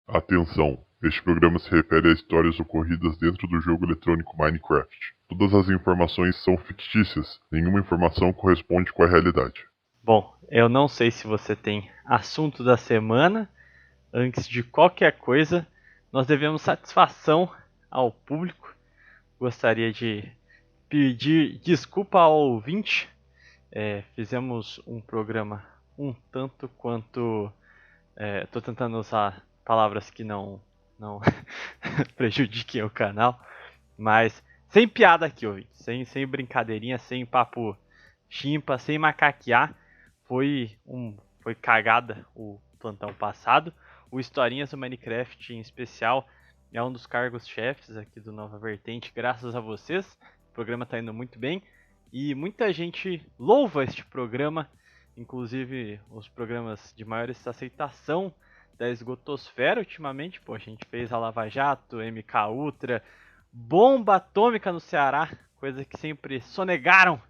Atenção! Este programa se refere a histórias ocorridas dentro do jogo eletrônico Minecraft. Todas as informações são fictícias, nenhuma informação corresponde com a realidade. Bom, eu não sei se você tem assunto da semana. Antes de qualquer coisa, nós devemos satisfação ao público. Gostaria de pedir desculpa ao ouvinte. Fizemos um programa um tanto quanto... Estou tentando usar palavras que não prejudiquem o canal, mas sem piada aqui, ouvinte. Sem brincadeirinha, sem papo chimpa, sem macaquear. Foi cagada o plantão passado. O Historinhas do Minecraft, em especial, é um dos cargos-chefes aqui do Nova Vertente, graças a vocês. O programa está indo muito bem e muita gente louva este programa, inclusive os programas de maior aceitação da esgotosfera ultimamente. Pô, a gente fez a Lava Jato, MK Ultra, bomba atômica no Ceará, coisa que sempre sonegaram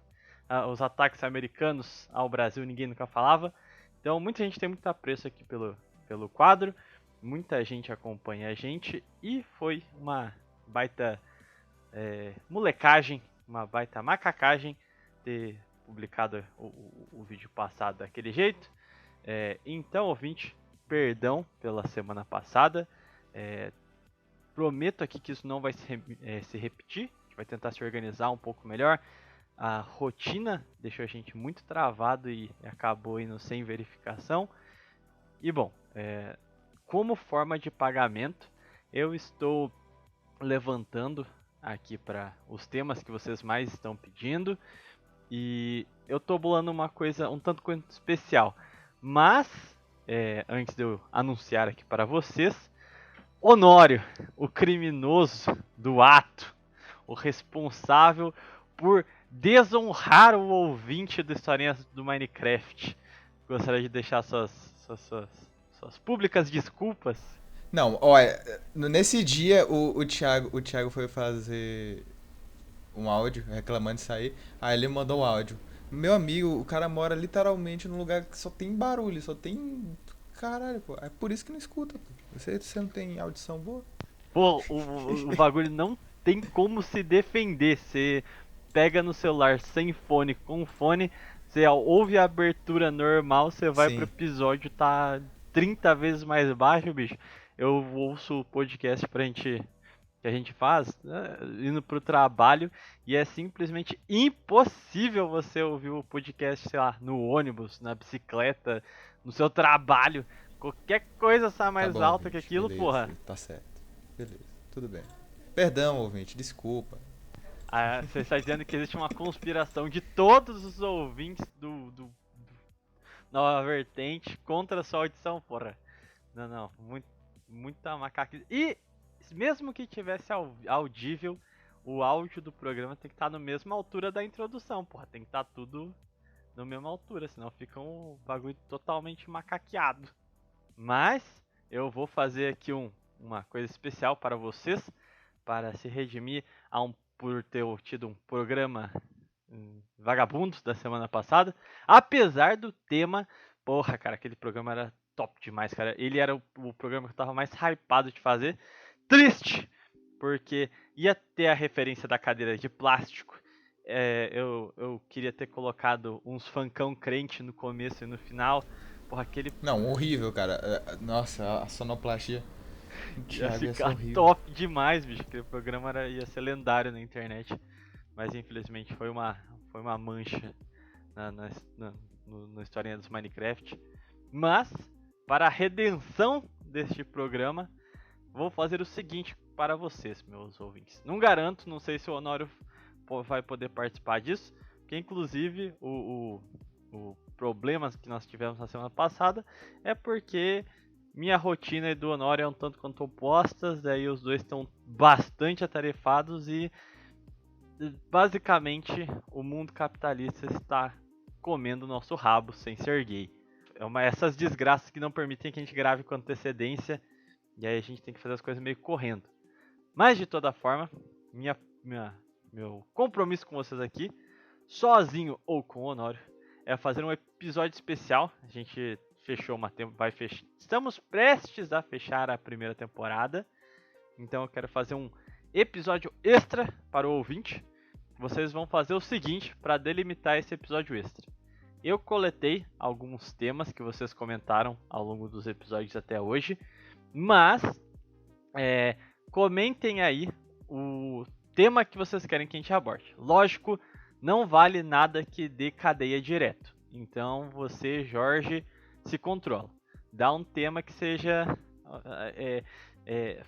os ataques americanos ao Brasil, ninguém nunca falava. Então muita gente tem muito apreço aqui pelo quadro, muita gente acompanha a gente e foi uma baita molecagem, uma baita macacagem ter publicado o vídeo passado daquele jeito. Então, ouvinte, perdão pela semana passada. Prometo aqui que isso não vai se repetir. A gente vai tentar se organizar um pouco melhor. A rotina deixou a gente muito travado e acabou indo sem verificação. E bom, como forma de pagamento, eu estou levantando aqui para os temas que vocês mais estão pedindo. E eu estou bolando uma coisa um tanto quanto especial. Mas, antes de eu anunciar aqui para vocês, Honório, o criminoso do ato, o responsável por desonrar o ouvinte do Historinhas do Minecraft. Gostaria de deixar suas públicas desculpas. Não, olha, nesse dia o Thiago foi fazer um áudio reclamando de sair, aí ele mandou um áudio. Meu amigo, o cara mora literalmente num lugar que só tem barulho, só tem. Caralho, pô. É por isso que não escuta, pô. Você não tem audição boa? Pô, o bagulho não tem como se defender. Você pega no celular sem fone, com fone, você ouve a abertura normal, você vai pro Sim. episódio, tá 30 vezes mais baixo, bicho. Eu ouço o podcast que a gente faz, né, indo pro trabalho, e é simplesmente impossível você ouvir o podcast, sei lá, no ônibus, na bicicleta, no seu trabalho. Qualquer coisa sai Tá mais bom, alta que ouvinte. aquilo, Beleza. porra. Tá certo. Beleza. Tudo bem. Perdão, ouvinte. Desculpa. Você está dizendo que existe uma conspiração de todos os ouvintes do Nova Vertente contra a sua audição, porra. Não, muita macaca. E mesmo que tivesse audível, o áudio do programa tem que estar na mesma altura da introdução, porra. Tem que estar tudo na mesma altura, senão fica um bagulho totalmente macaqueado. Mas eu vou fazer aqui uma coisa especial para vocês, para se redimir por ter tido um programa vagabundo da semana passada. Apesar do tema, porra, cara, aquele programa era top demais, cara. Ele era o programa que eu tava mais hypado de fazer. Triste, porque ia ter a referência da cadeira de plástico. Eu queria ter colocado uns funkão crente no começo e no final. Porra, aquele Não, horrível, cara. Nossa, a sonoplastia do ia Thiago ia ser ficar horrível. top demais, bicho. Aquele programa ia ser lendário na internet. Mas infelizmente foi uma mancha no historinha dos Minecraft. Mas, para a redenção deste programa, vou fazer o seguinte para vocês, meus ouvintes. Não garanto, não sei se o Honório vai poder participar disso, porque inclusive o problema que nós tivemos na semana passada é porque minha rotina e do Honório é um tanto quanto opostas, daí os dois estão bastante atarefados e basicamente o mundo capitalista está comendo o nosso rabo sem ser gay. Essas desgraças que não permitem que a gente grave com antecedência e aí a gente tem que fazer as coisas meio correndo. Mas de toda forma, meu compromisso com vocês aqui, sozinho ou com o Honório, é fazer um episódio especial. A gente Estamos prestes a fechar a primeira temporada. Então eu quero fazer um episódio extra para o ouvinte. Vocês vão fazer o seguinte para delimitar esse episódio extra. Eu coletei alguns temas que vocês comentaram ao longo dos episódios até hoje. Mas comentem aí o tema que vocês querem que a gente aborde. Lógico, não vale nada que dê cadeia direto. Então você, Jorge, se controla. Dá um tema que seja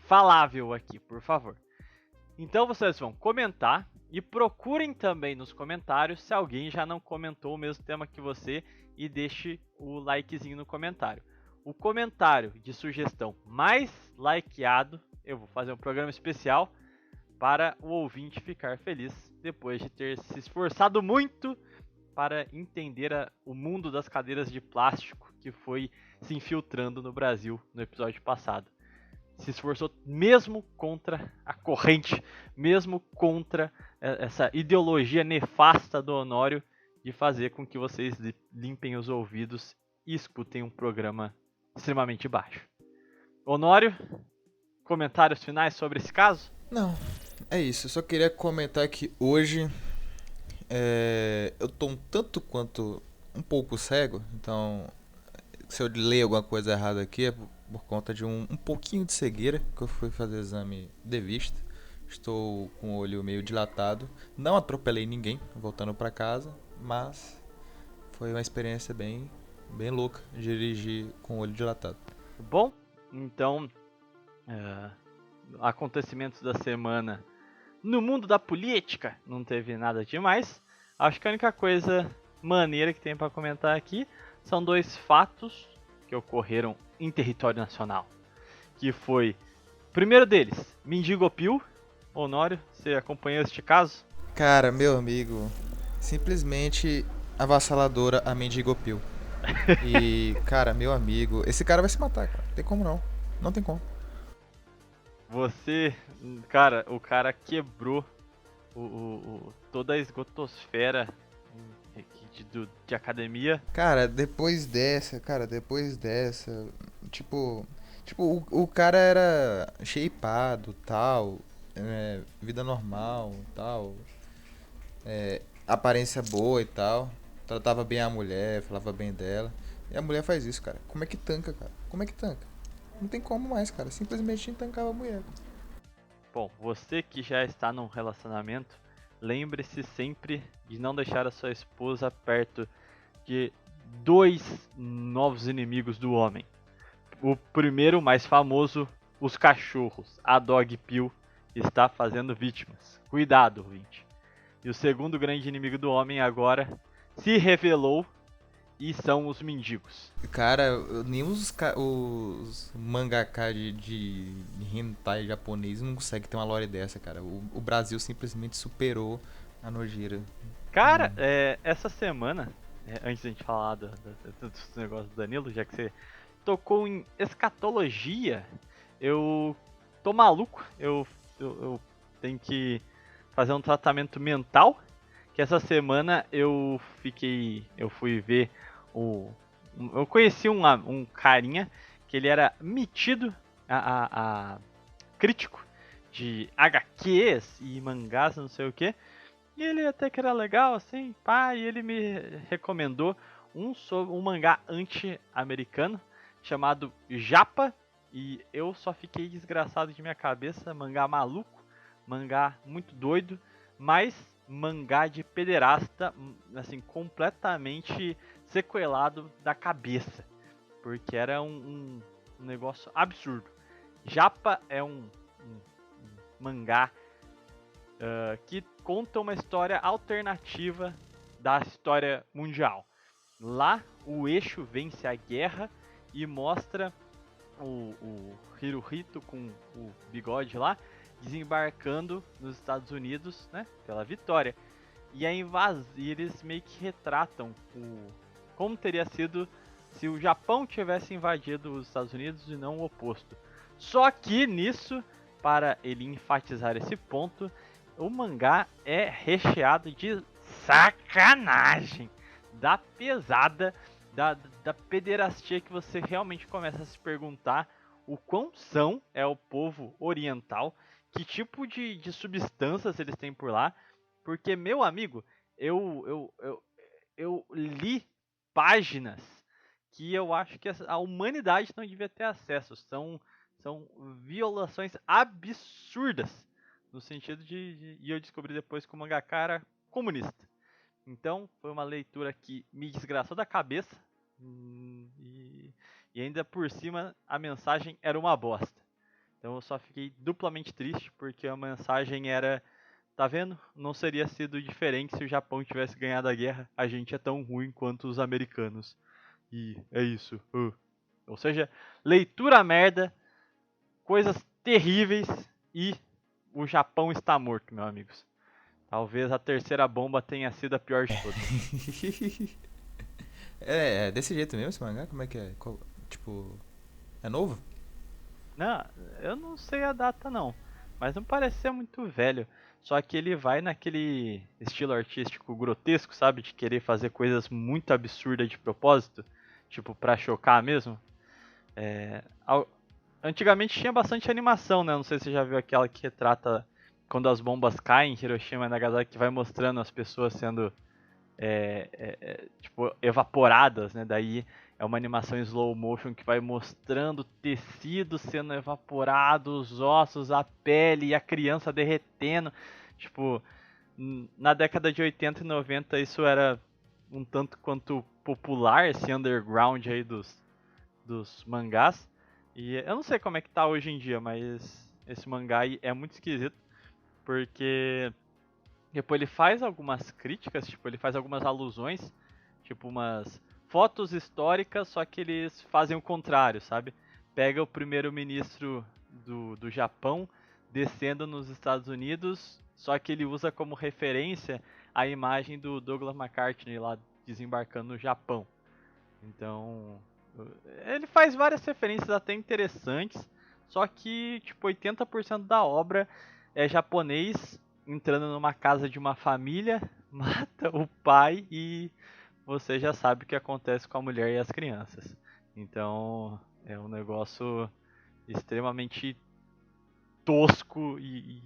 falável aqui, por favor. Então vocês vão comentar e procurem também nos comentários se alguém já não comentou o mesmo tema que você e deixe o likezinho no comentário. O comentário de sugestão mais likeado, eu vou fazer um programa especial para o ouvinte ficar feliz depois de ter se esforçado muito para entender o mundo das cadeiras de plástico que foi se infiltrando no Brasil no episódio passado. Se esforçou mesmo contra a corrente, mesmo contra essa ideologia nefasta do Honório de fazer com que vocês limpem os ouvidos e escutem um programa extremamente baixo. Honório, comentários finais sobre esse caso? Não, é isso. Eu só queria comentar que hoje eu tô um tanto quanto um pouco cego, então se eu ler alguma coisa errada aqui é por conta de um pouquinho de cegueira, que eu fui fazer exame de vista. Estou com o olho meio dilatado. Não atropelei ninguém voltando para casa, mas foi uma experiência bem louca dirigir com o olho dilatado. Bom, então, acontecimentos da semana no mundo da política não teve nada demais. Acho que a única coisa maneira que tem para comentar aqui são dois fatos que ocorreram em território nacional. Que foi, primeiro deles, Mendigopil. Honório, você acompanhou este caso? Cara, meu amigo, simplesmente avassaladora a Mendigopil. E, cara, meu amigo, esse cara vai se matar, cara. Não tem como não. Não tem como. O cara quebrou toda a esgotosfera de academia. Cara, depois dessa, tipo, o cara era shapeado, tal, vida normal, tal, aparência boa e tal, tratava bem a mulher, falava bem dela, e a mulher faz isso, cara. Como é que tanca, cara? Como é que tanca? Não tem como mais, cara. Simplesmente tancava a mulher. Bom, você que já está num relacionamento, lembre-se sempre de não deixar a sua esposa perto de dois novos inimigos do homem. O primeiro, mais famoso, os cachorros. A Dog Pill está fazendo vítimas. Cuidado, ouvinte. E o segundo grande inimigo do homem agora se revelou e são os mendigos. Cara, nem os mangaka de hentai japonês não conseguem ter uma lore dessa, cara. O Brasil simplesmente superou a nojeira. Cara, essa semana, antes da gente falar dos negócios do Danilo, já que você tocou em escatologia, eu tô maluco, eu tenho que fazer um tratamento mental, que essa semana eu fui ver eu conheci um carinha que ele era metido a crítico de HQs e mangás, não sei o que, e ele até que era legal, assim, pá, e ele me recomendou um mangá anti-americano chamado Japa, e eu só fiquei desgraçado de minha cabeça. Mangá maluco, mangá muito doido, mas mangá de pederasta, assim, completamente sequelado da cabeça, porque era um negócio absurdo. Japa é um mangá que conta uma história alternativa da história mundial. Lá, o eixo vence a guerra e mostra o Hirohito com o bigode lá desembarcando nos Estados Unidos, né, pela vitória. E eles meio que retratam como teria sido se o Japão tivesse invadido os Estados Unidos e não o oposto. Só que nisso, para ele enfatizar esse ponto, o mangá é recheado de sacanagem da pesada, da pederastia que você realmente começa a se perguntar o quão são é o povo oriental, que tipo de substâncias eles têm por lá, porque, meu amigo, eu li páginas que eu acho que a humanidade não devia ter acesso. São violações absurdas, no sentido e eu descobri depois que o mangaka era comunista. Então, foi uma leitura que me desgraçou da cabeça. E ainda por cima, a mensagem era uma bosta. Então eu só fiquei duplamente triste, porque a mensagem era: tá vendo? Não seria sido diferente se o Japão tivesse ganhado a guerra. A gente é tão ruim quanto os americanos. E é isso. Ou seja, leitura merda, coisas terríveis e o Japão está morto, meus amigos. Talvez a terceira bomba tenha sido a pior de todas. É desse jeito mesmo esse mangá? Como é que é? Tipo, é novo? Não, eu não sei a data não, mas não parece ser muito velho. Só que ele vai naquele estilo artístico grotesco, sabe? De querer fazer coisas muito absurdas de propósito, tipo pra chocar mesmo. Antigamente tinha bastante animação, né? Não sei se você já viu aquela que retrata quando as bombas caem em Hiroshima e Nagasaki, que vai mostrando as pessoas sendo tipo, evaporadas, né? Daí é uma animação em slow motion que vai mostrando o tecido sendo evaporado, os ossos, a pele e a criança derretendo. Tipo, na década de 80 e 90 isso era um tanto quanto popular, esse underground aí dos mangás. E eu não sei como é que tá hoje em dia, mas esse mangá aí é muito esquisito, porque depois ele faz algumas críticas, tipo, ele faz algumas alusões, tipo umas fotos históricas, só que eles fazem o contrário, sabe? Pega o primeiro-ministro do Japão descendo nos Estados Unidos, só que ele usa como referência a imagem do Douglas MacArthur lá desembarcando no Japão. Então, ele faz várias referências até interessantes, só que tipo 80% da obra é japonês entrando numa casa de uma família, mata o pai e você já sabe o que acontece com a mulher e as crianças. Então, é um negócio extremamente tosco e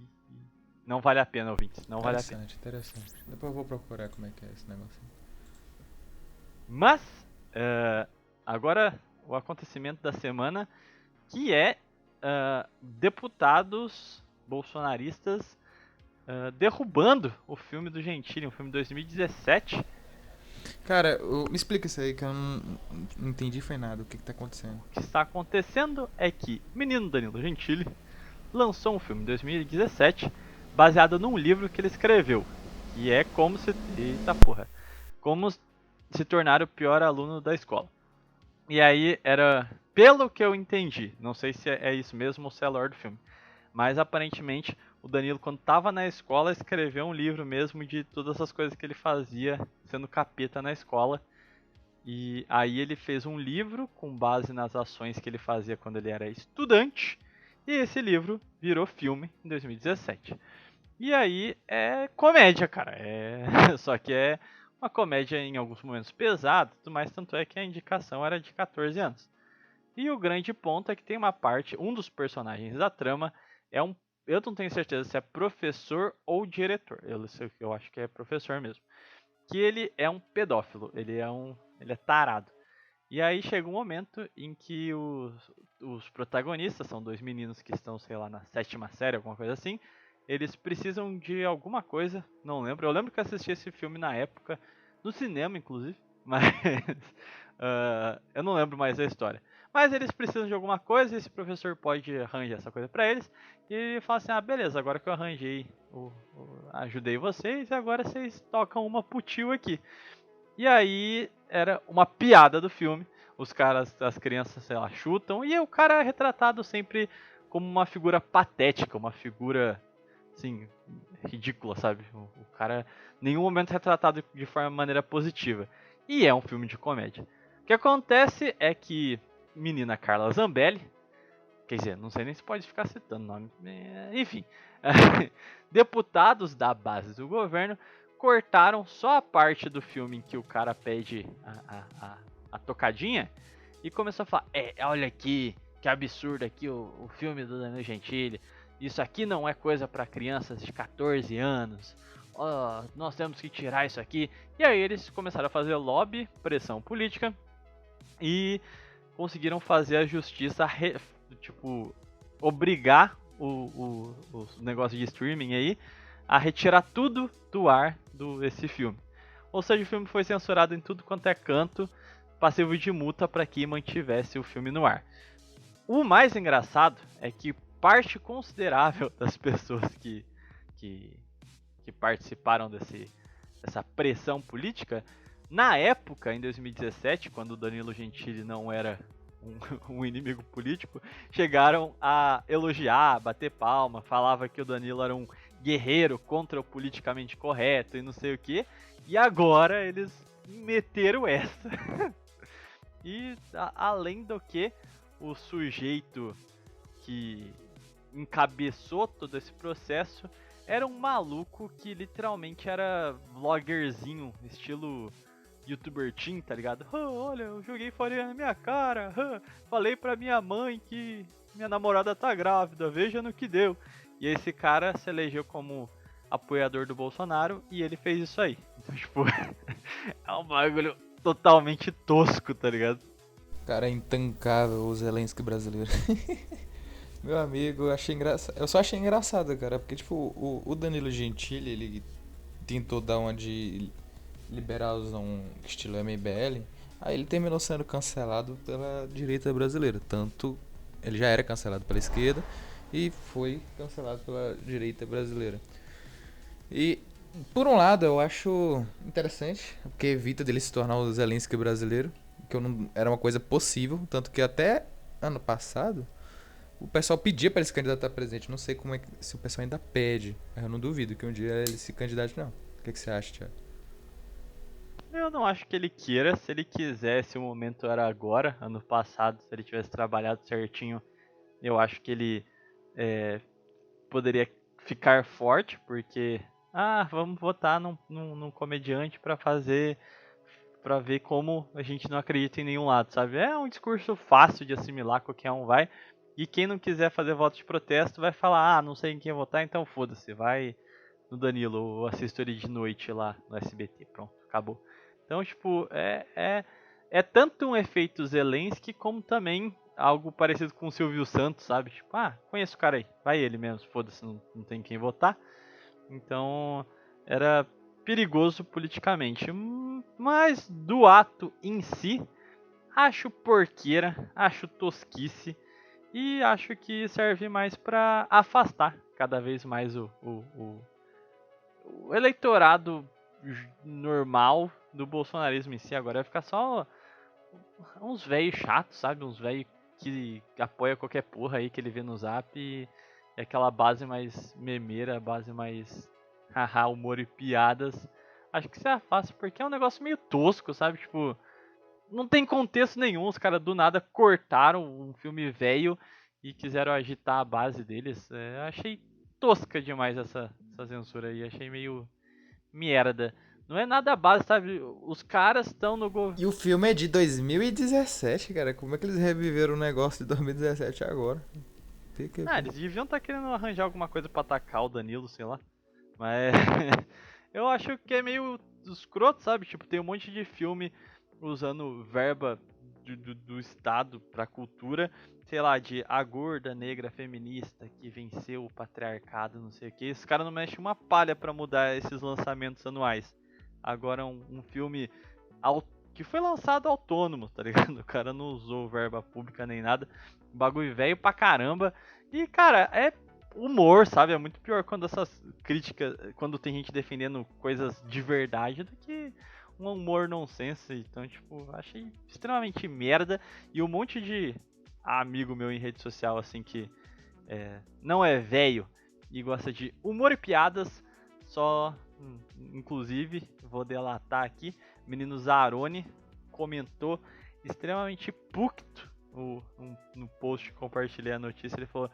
não vale a pena, ouvintes, não vale a pena. Interessante. Depois eu vou procurar como é que é esse negócio. Mas, agora o acontecimento da semana, que é deputados bolsonaristas derrubando o filme do Gentili, um filme de 2017. Cara, me explica isso aí que eu não entendi foi nada. O que tá acontecendo? O que está acontecendo é que o menino Danilo Gentili lançou um filme em 2017 baseado num livro que ele escreveu, que é como se... Eita porra! Como se tornar o pior aluno da escola. E aí era, pelo que eu entendi, não sei se é isso mesmo ou se é a lore do filme, mas aparentemente o Danilo, quando estava na escola, escreveu um livro mesmo de todas as coisas que ele fazia sendo capeta na escola. E aí ele fez um livro com base nas ações que ele fazia quando ele era estudante. E esse livro virou filme em 2017. E aí é comédia, cara. Só que é uma comédia em alguns momentos pesada, mas tanto é que a indicação era de 14 anos. E o grande ponto é que tem uma parte, um dos personagens da trama é um, eu não tenho certeza se é professor ou diretor. Eu acho que é professor mesmo. Que ele é um pedófilo, ele é tarado. E aí chega um momento em que os protagonistas, são dois meninos que estão, sei lá, na 7ª série, alguma coisa assim, eles precisam de alguma coisa, não lembro. Eu lembro que eu assisti esse filme na época, no cinema inclusive, mas eu não lembro mais da história. Mas eles precisam de alguma coisa e esse professor pode arranjar essa coisa pra eles. E ele fala assim, beleza, agora que eu arranjei, ajudei vocês, agora vocês tocam uma pro tio aqui. E aí era uma piada do filme. Os caras, as crianças, sei lá, chutam. E o cara é retratado sempre como uma figura patética, uma figura, assim, ridícula, sabe? O cara, em nenhum momento é retratado de maneira positiva. E é um filme de comédia. O que acontece é que menina Carla Zambelli, quer dizer, não sei nem se pode ficar citando o nome, enfim, deputados da base do governo cortaram só a parte do filme em que o cara pede a tocadinha e começou a falar: olha aqui, que absurdo aqui o filme do Danilo Gentili. Isso aqui não é coisa para crianças de 14 anos. Nós temos que tirar isso aqui. E aí eles começaram a fazer lobby, pressão política e conseguiram fazer a justiça, obrigar o negócio de streaming aí a retirar tudo do ar desse filme. Ou seja, o filme foi censurado em tudo quanto é canto, passivo de multa para que mantivesse o filme no ar. O mais engraçado é que parte considerável das pessoas que participaram dessa pressão política, na época, em 2017, quando o Danilo Gentili não era um inimigo político, chegaram a elogiar, bater palma, falava que o Danilo era um guerreiro contra o politicamente correto e não sei o que, e agora eles meteram essa. E além do que, o sujeito que encabeçou todo esse processo era um maluco que literalmente era vloggerzinho, estilo youtuber teen, tá ligado? Olha, eu joguei farinha na minha cara, falei pra minha mãe que minha namorada tá grávida, veja no que deu. E esse cara se elegeu como apoiador do Bolsonaro e ele fez isso aí. Então, tipo, é um bagulho totalmente tosco, tá ligado? Cara, é intancável o Zelensky brasileiro. Meu amigo, eu só achei engraçado, cara, porque, tipo, o Danilo Gentili, ele tentou dar uma de liberalzão estilo MBL, aí ele terminou sendo cancelado pela direita brasileira. Tanto ele já era cancelado pela esquerda e foi cancelado pela direita brasileira. E, por um lado, eu acho interessante, porque evita dele se tornar o Zelensky brasileiro, que era uma coisa possível, tanto que até ano passado o pessoal pedia para ele se candidatar a presidente. Não sei como se o pessoal ainda pede, mas eu não duvido que um dia ele se candidate, não. O que você acha, Thiago? Eu não acho que ele queira. Se ele quisesse, o momento era agora. Ano passado, se ele tivesse trabalhado certinho, eu acho que ele poderia ficar forte, porque vamos votar num comediante pra ver como a gente não acredita em nenhum lado, sabe? É um discurso fácil de assimilar, qualquer um vai. E quem não quiser fazer voto de protesto vai falar: não sei em quem votar, então foda-se, vai no Danilo, ou assisto ele de noite lá no SBT, pronto, acabou. Então, tipo, é tanto um efeito Zelensky como também algo parecido com o Silvio Santos, sabe? Tipo, conheço o cara aí, vai ele mesmo, foda-se, não tem quem votar. Então, era perigoso politicamente. Mas do ato em si, acho porqueira, acho tosquice e acho que serve mais pra afastar cada vez mais o eleitorado normal do bolsonarismo em si. Agora vai ficar só uns velhos chatos, sabe? Uns velhos que apoia qualquer porra aí que ele vê no zap e aquela base mais memeira, base mais haha, humor e piadas. Acho que se afasta porque é um negócio meio tosco, sabe? Tipo, não tem contexto nenhum. Os caras do nada cortaram um filme velho e quiseram agitar a base deles. Achei tosca demais essa censura aí. Achei meio merda. Não é nada base, sabe? Os caras estão no governo. E o filme é de 2017, cara. Como é que eles reviveram o negócio de 2017 agora? Eles deviam estar querendo arranjar alguma coisa pra atacar o Danilo, sei lá. Mas eu acho que é meio escroto, sabe? Tipo, tem um monte de filme usando verba do Estado pra cultura, sei lá, de a gorda negra feminista que venceu o patriarcado, não sei o que. Esse cara não mexe uma palha pra mudar esses lançamentos anuais. Agora um filme que foi lançado autônomo, tá ligado? O cara não usou verba pública nem nada. Bagulho velho pra caramba. E, cara, é humor, sabe? É muito pior quando essas críticas, quando tem gente defendendo coisas de verdade do que um humor nonsense. Então, tipo, achei extremamente merda. E um monte de amigo meu em rede social, assim, que não é velho e gosta de humor e piadas, só, inclusive, vou delatar aqui, menino Zaroni comentou extremamente pucto no post que compartilhei a notícia. Ele falou: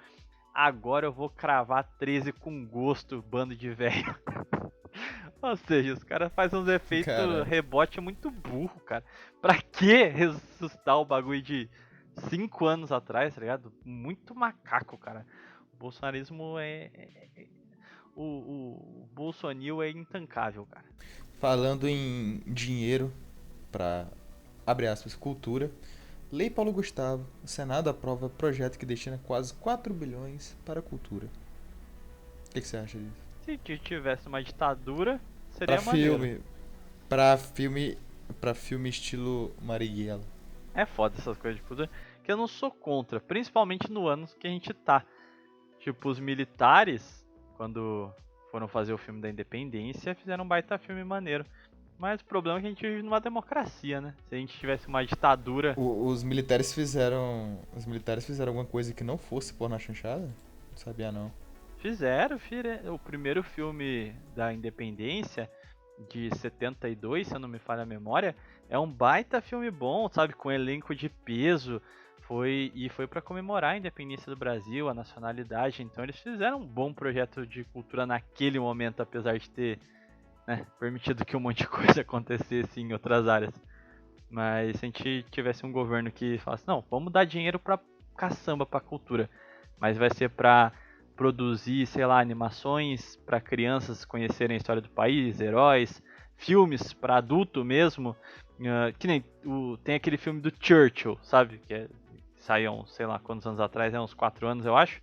agora eu vou cravar 13 com gosto, bando de velho. Ou seja, os caras fazem uns efeitos Cara. rebote muito burro, cara. Pra que ressuscitar o bagulho de 5 anos atrás, tá ligado? Muito macaco, cara. O bolsonarismo o Bolsonaro é intancável, cara. Falando em dinheiro para, abre aspas, cultura, Lei Paulo Gustavo, o Senado aprova projeto que destina quase 4 bilhões para a cultura. O que você acha disso? Se tivesse uma ditadura, Pra seria maneiro. filme, pra filme, pra filme estilo Marighella. É foda essas coisas de cultura, que eu não sou contra, principalmente no ano que a gente tá. Tipo, os militares, quando foram fazer o filme da independência, fizeram um baita filme maneiro. Mas o problema é que a gente vive numa democracia, né? Se a gente tivesse uma ditadura. Os militares fizeram alguma coisa que não fosse pôr na chanchada? Não sabia não. Fizeram, o primeiro filme da independência, de 72, se eu não me falha a memória, é um baita filme bom, sabe? Com elenco de peso. Foi para comemorar a independência do Brasil, a nacionalidade. Então eles fizeram um bom projeto de cultura naquele momento, apesar de ter, né, permitido que um monte de coisa acontecesse em outras áreas. Mas se a gente tivesse um governo que falasse, não, vamos dar dinheiro pra caçamba, pra cultura, mas vai ser pra produzir, sei lá, animações pra crianças conhecerem a história do país, heróis, filmes pra adulto mesmo, que nem tem aquele filme do Churchill, sabe? Que saiu, sei lá, quantos anos atrás, uns 4 anos eu acho,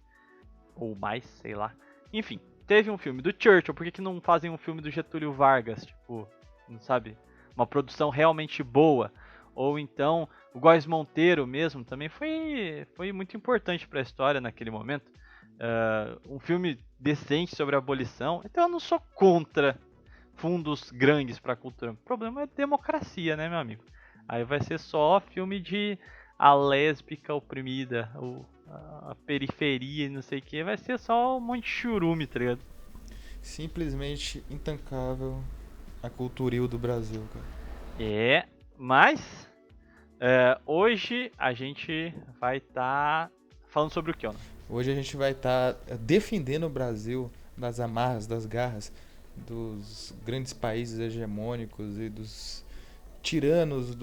ou mais, sei lá. Enfim, teve um filme do Churchill, por que não fazem um filme do Getúlio Vargas, tipo, não sabe? Uma produção realmente boa. Ou então, o Góes Monteiro mesmo também foi muito importante para a história naquele momento. Um filme decente sobre a abolição. Então eu não sou contra fundos grandes para a cultura. O problema é democracia, né, meu amigo? Aí vai ser só filme de a lésbica oprimida, a periferia e não sei o que. Vai ser só um monte de churume, tá ligado? Simplesmente intancável a culturil do Brasil, cara. Mas hoje a gente vai estar falando sobre o que, Ana? Hoje a gente vai estar defendendo o Brasil das amarras, das garras dos grandes países hegemônicos e dos tiranos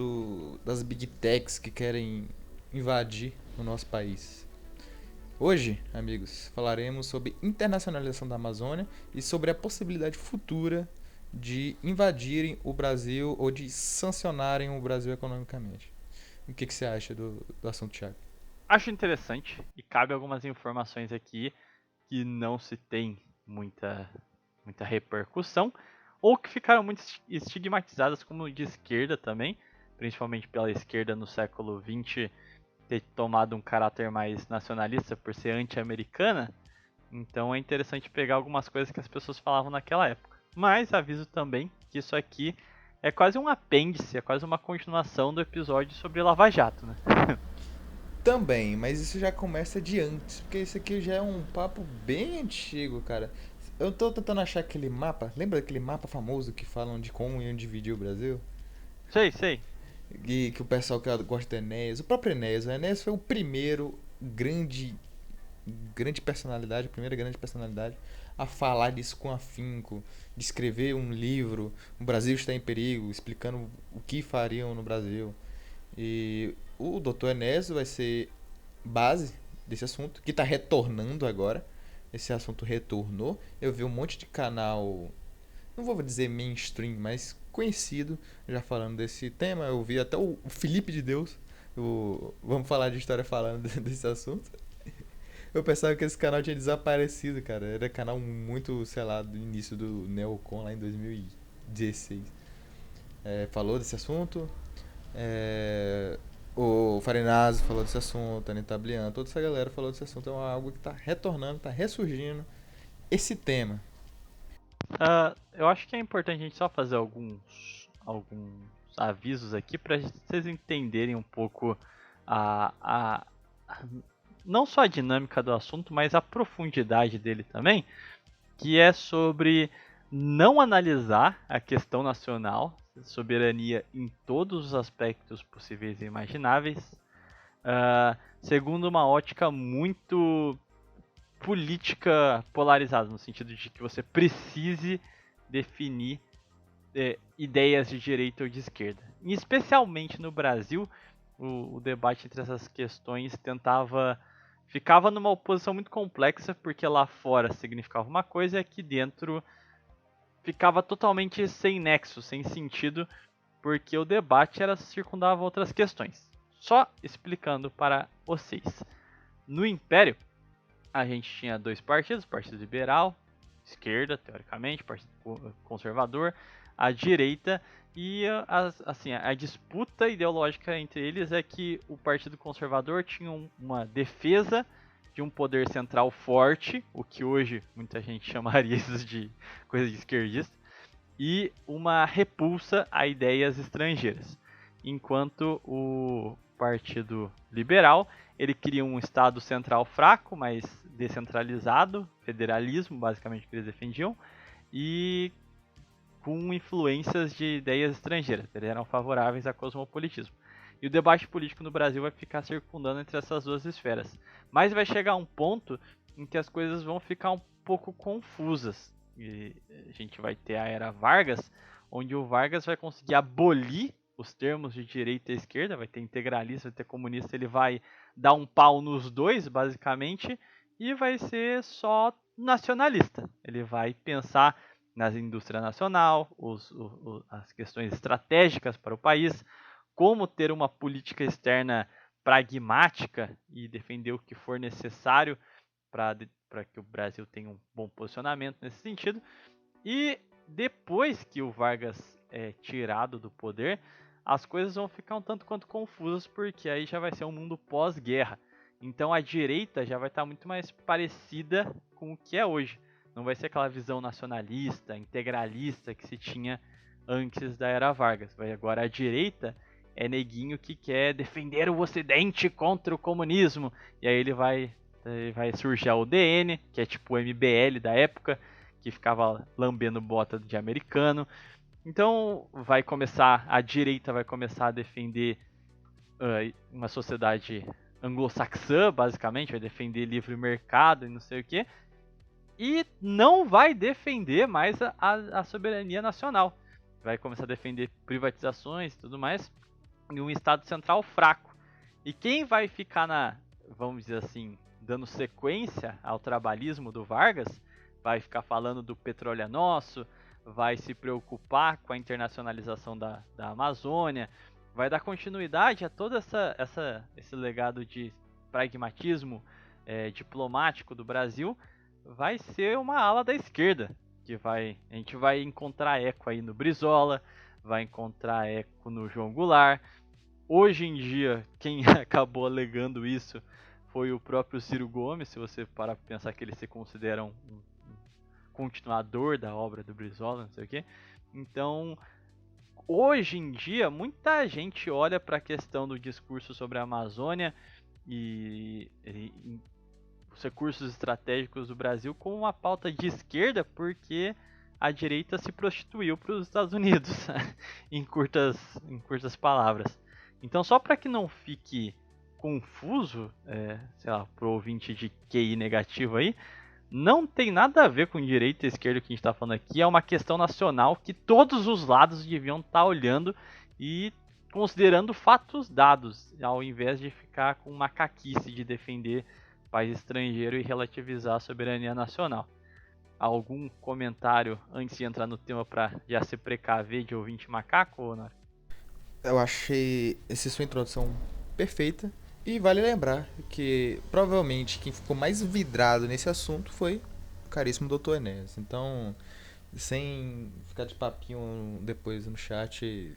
das big techs que querem invadir o nosso país. Hoje, amigos, falaremos sobre internacionalização da Amazônia e sobre a possibilidade futura de invadirem o Brasil ou de sancionarem o Brasil economicamente. O que você acha do assunto, Thiago? Acho interessante e cabe algumas informações aqui que não se tem muita repercussão ou que ficaram muito estigmatizadas como de esquerda também, principalmente pela esquerda no século XX ter tomado um caráter mais nacionalista por ser anti-americana. Então é interessante pegar algumas coisas que as pessoas falavam naquela época. Mas aviso também que isso aqui é quase um apêndice, é quase uma continuação do episódio sobre Lava Jato, né? Também, mas isso já começa de antes, porque isso aqui já é um papo bem antigo, cara. Eu tô tentando achar aquele mapa, lembra daquele mapa famoso que falam de como iam dividir o Brasil? Sei. E que o pessoal que gosta do Enéas, o próprio Enéas, o Enéas foi o primeiro grande personalidade, a primeira grande personalidade a falar disso com afinco, de escrever um livro, o Brasil está em perigo, explicando o que fariam no Brasil. E o Dr. Enéas vai ser base desse assunto, que está retornando agora. Esse assunto retornou. Eu vi um monte de canal, não vou dizer mainstream, mas conhecido, já falando desse tema. Eu vi até o Felipe de Deus, vamos falar de história falando desse assunto. Eu pensava que esse canal tinha desaparecido, cara. Era canal muito, sei lá, do início do Neocon, lá em 2016. Falou desse assunto. O Farinazzo falou desse assunto, a Anitta Blian, toda essa galera falou desse assunto. É algo que tá retornando, tá ressurgindo esse tema. Eu acho que é importante a gente só fazer alguns avisos aqui para vocês entenderem um pouco não só a dinâmica do assunto, mas a profundidade dele também, que é sobre não analisar a questão nacional, soberania em todos os aspectos possíveis e imagináveis, segundo uma ótica muito política polarizada, no sentido de que você precise definir ideias de direita ou de esquerda. E especialmente no Brasil, o debate entre essas questões ficava numa oposição muito complexa, porque lá fora significava uma coisa e aqui dentro ficava totalmente sem nexo, sem sentido, porque o debate circundava outras questões. Só explicando para vocês. No Império, a gente tinha dois partidos, o Partido Liberal, esquerda, teoricamente, Partido Conservador, a direita, e a disputa ideológica entre eles é que o Partido Conservador tinha uma defesa de um poder central forte, o que hoje muita gente chamaria isso de coisa de esquerdista, e uma repulsa a ideias estrangeiras. Enquanto o Partido Liberal, ele queria um Estado central fraco, mas descentralizado, federalismo, basicamente, que eles defendiam, e com influências de ideias estrangeiras. Eles eram favoráveis ao cosmopolitismo. E o debate político no Brasil vai ficar circundando entre essas duas esferas. Mas vai chegar um ponto em que as coisas vão ficar um pouco confusas. E a gente vai ter a era Vargas, onde o Vargas vai conseguir abolir os termos de direita e esquerda, vai ter integralista, vai ter comunista, ele vai dar um pau nos dois, basicamente, e vai ser só nacionalista. Ele vai pensar na indústria nacional, as questões estratégicas para o país, como ter uma política externa pragmática e defender o que for necessário para que o Brasil tenha um bom posicionamento nesse sentido. E depois que o Vargas é tirado do poder, as coisas vão ficar um tanto quanto confusas, porque aí já vai ser um mundo pós-guerra. Então a direita já vai estar muito mais parecida com o que é hoje. Não vai ser aquela visão nacionalista, integralista que se tinha antes da era Vargas. Agora a direita é neguinho que quer defender o Ocidente contra o comunismo. E aí ele vai surgir a UDN, que é tipo o MBL da época, que ficava lambendo bota de americano. Então a direita vai começar a defender uma sociedade anglo-saxã, basicamente, vai defender livre mercado e não sei o que, e não vai defender mais a soberania nacional. Vai começar a defender privatizações e tudo mais, e um Estado central fraco. E quem vai ficar vamos dizer assim, dando sequência ao trabalhismo do Vargas, vai ficar falando do petróleo é nosso, vai se preocupar com a internacionalização da Amazônia, vai dar continuidade a todo esse legado de pragmatismo diplomático do Brasil, vai ser uma ala da esquerda, a gente vai encontrar eco aí no Brizola, vai encontrar eco no João Goulart. Hoje em dia, quem acabou alegando isso foi o próprio Ciro Gomes, se você parar para pensar que ele se considera um continuador da obra do Brizola, não sei o quê. Então, hoje em dia, muita gente olha para a questão do discurso sobre a Amazônia e os recursos estratégicos do Brasil como uma pauta de esquerda, porque a direita se prostituiu para os Estados Unidos, em curtas palavras. Então, só para que não fique confuso, sei lá, pro ouvinte de QI negativo aí, não tem nada a ver com direita e esquerda que a gente está falando aqui, é uma questão nacional que todos os lados deviam estar olhando e considerando fatos dados, ao invés de ficar com macaquice de defender país estrangeiro e relativizar a soberania nacional. Algum comentário antes de entrar no tema para já se precaver de ouvinte macaco, Honor? Eu achei essa sua introdução perfeita. E vale lembrar que provavelmente quem ficou mais vidrado nesse assunto foi o caríssimo Dr. Enéas. Então, sem ficar de papinho depois no chat,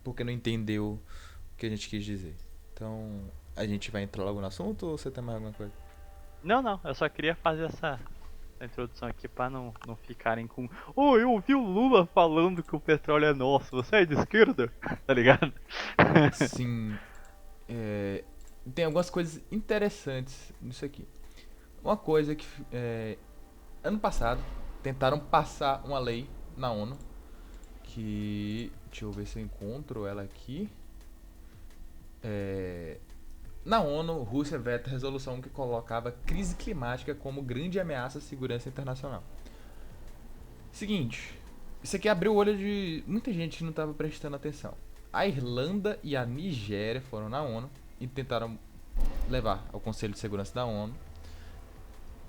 porque não entendeu o que a gente quis dizer. Então, a gente vai entrar logo no assunto ou você tem mais alguma coisa? Não, eu só queria fazer essa introdução aqui pra não ficarem com eu ouvi o Lula falando que o petróleo é nosso, você é de esquerda? Tá ligado? Sim. Tem algumas coisas interessantes nisso aqui. Uma coisa que ano passado tentaram passar uma lei na ONU que, deixa eu ver se eu encontro ela aqui. Na ONU, Rússia veta a resolução que colocava crise climática como grande ameaça à segurança internacional. Seguinte, isso aqui abriu o olho de muita gente que não estava prestando atenção. A Irlanda e a Nigéria foram na ONU e tentaram levar ao Conselho de Segurança da ONU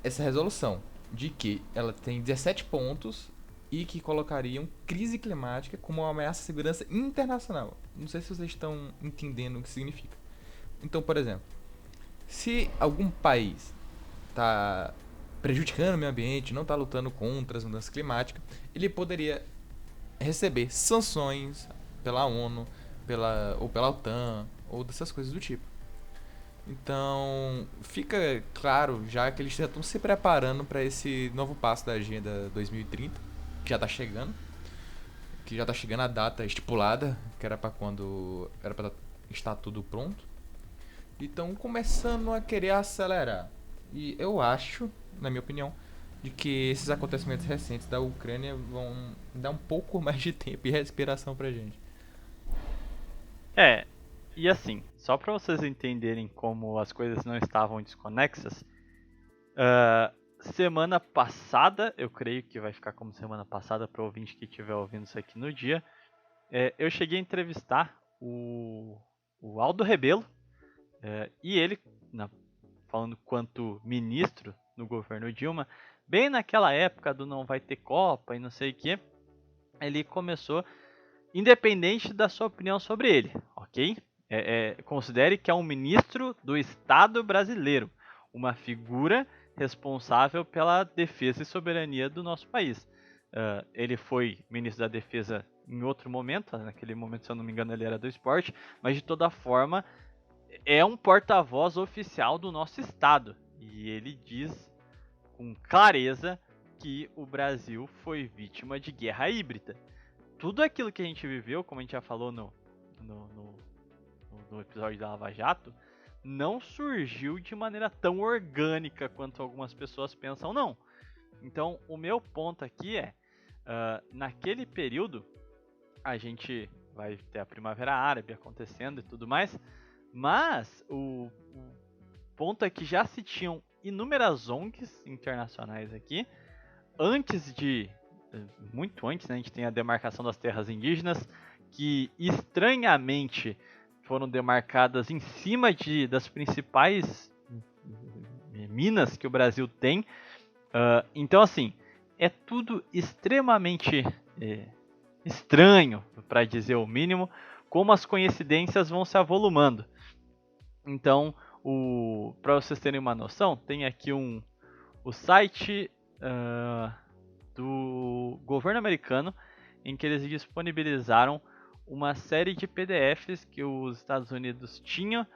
essa resolução de que ela tem 17 pontos e que colocariam crise climática como uma ameaça à segurança internacional. Não sei se vocês estão entendendo o que significa. Então, por exemplo, se algum país está prejudicando o meio ambiente, não está lutando contra as mudanças climáticas, ele poderia receber sanções pela ONU, ou pela OTAN, ou dessas coisas do tipo. Então, fica claro já que eles já estão se preparando para esse novo passo da Agenda 2030, que já está chegando, a data estipulada, que era para quando era para estar tudo pronto. E estão começando a querer acelerar. E eu acho, na minha opinião, de que esses acontecimentos recentes da Ucrânia vão dar um pouco mais de tempo e respiração pra gente. E assim, só para vocês entenderem como as coisas não estavam desconexas, semana passada, eu creio que vai ficar como semana passada para o ouvinte que estiver ouvindo isso aqui no dia, eu cheguei a entrevistar o Aldo Rebelo, e ele, falando quanto ministro no governo Dilma, bem naquela época do não vai ter Copa e não sei o que, ele começou, independente da sua opinião sobre ele, ok? Considere que é um ministro do Estado brasileiro, uma figura responsável pela defesa e soberania do nosso país. Ele foi ministro da Defesa em outro momento, naquele momento, se eu não me engano, ele era do esporte, mas de toda forma é um porta-voz oficial do nosso Estado. E ele diz com clareza que o Brasil foi vítima de guerra híbrida. Tudo aquilo que a gente viveu, como a gente já falou no episódio da Lava Jato, não surgiu de maneira tão orgânica quanto algumas pessoas pensam, não. Então, o meu ponto aqui é, naquele período, a gente vai ter a Primavera Árabe acontecendo e tudo mais, mas o ponto é que já se tinham inúmeras ONGs internacionais aqui, muito antes, né, a gente tem a demarcação das terras indígenas, que estranhamente foram demarcadas em cima das principais minas que o Brasil tem. Então, assim, é tudo extremamente estranho, para dizer o mínimo, como as coincidências vão se avolumando. Então, para vocês terem uma noção, tem aqui o site do governo americano, em que eles disponibilizaram uma série de PDFs que os Estados Unidos tinham,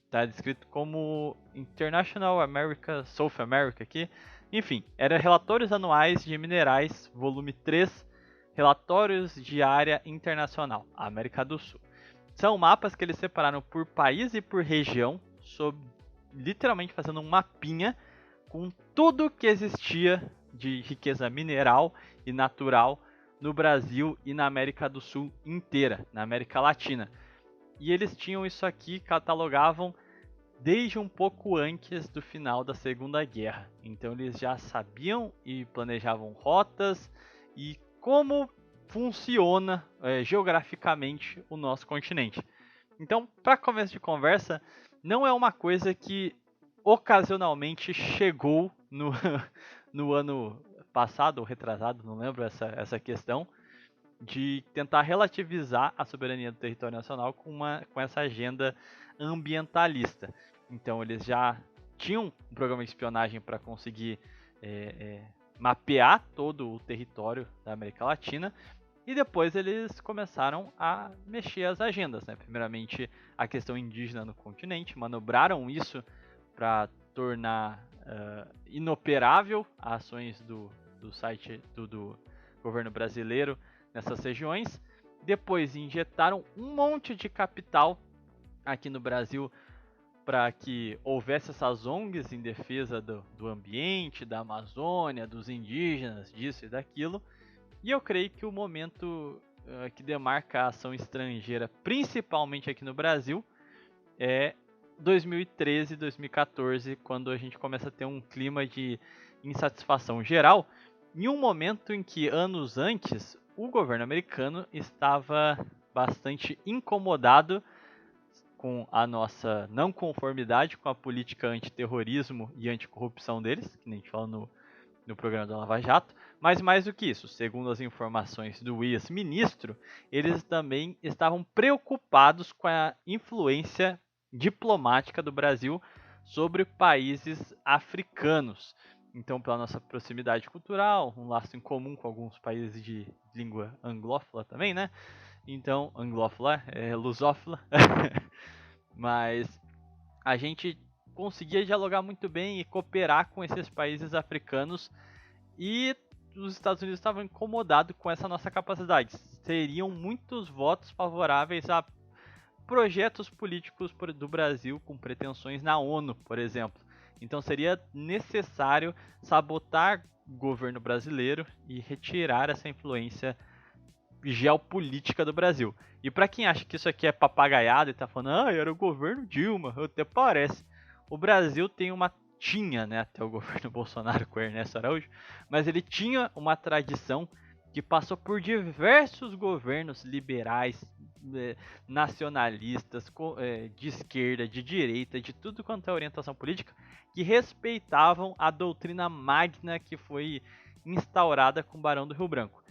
está descrito como International America, South America aqui, enfim, era Relatórios Anuais de Minerais, volume 3, Relatórios de Área Internacional, América do Sul. São mapas que eles separaram por país e por região, literalmente fazendo um mapinha com tudo que existia de riqueza mineral e natural no Brasil e na América do Sul inteira, na América Latina. E eles tinham isso aqui, catalogavam desde um pouco antes do final da Segunda Guerra. Então eles já sabiam e planejavam rotas e como funciona geograficamente o nosso continente. Então, para começo de conversa, não é uma coisa que ocasionalmente chegou no ano passado ou retrasado, não lembro essa questão, de tentar relativizar a soberania do território nacional com essa agenda ambientalista. Então eles já tinham um programa de espionagem para conseguir mapear todo o território da América Latina, e depois eles começaram a mexer as agendas, né? Primeiramente a questão indígena no continente, manobraram isso para tornar inoperável as ações do site do governo brasileiro nessas regiões. Depois injetaram um monte de capital aqui no Brasil para que houvesse essas ONGs em defesa do ambiente, da Amazônia, dos indígenas, disso e daquilo. E eu creio que o momento que demarca a ação estrangeira, principalmente aqui no Brasil, é 2013, 2014, quando a gente começa a ter um clima de insatisfação geral, em um momento em que, anos antes, o governo americano estava bastante incomodado com a nossa não conformidade com a política antiterrorismo e anticorrupção deles, que nem a gente fala no programa da Lava Jato, mas mais do que isso, segundo as informações do ex-ministro, eles também estavam preocupados com a influência diplomática do Brasil sobre países africanos. Então, pela nossa proximidade cultural, um laço em comum com alguns países de língua anglófona também, né? Então, anglófona, lusófona, mas a gente conseguia dialogar muito bem e cooperar com esses países africanos e os Estados Unidos estavam incomodados com essa nossa capacidade. Seriam muitos votos favoráveis a projetos políticos do Brasil com pretensões na ONU, por exemplo. Então seria necessário sabotar o governo brasileiro e retirar essa influência geopolítica do Brasil. E para quem acha que isso aqui é papagaiado e tá falando, era o governo Dilma, até parece. O Brasil tinha, né, até o governo Bolsonaro com o Ernesto Araújo, mas ele tinha uma tradição que passou por diversos governos liberais, nacionalistas, de esquerda, de direita, de tudo quanto é orientação política, que respeitavam a doutrina magna que foi instaurada com o Barão do Rio Branco.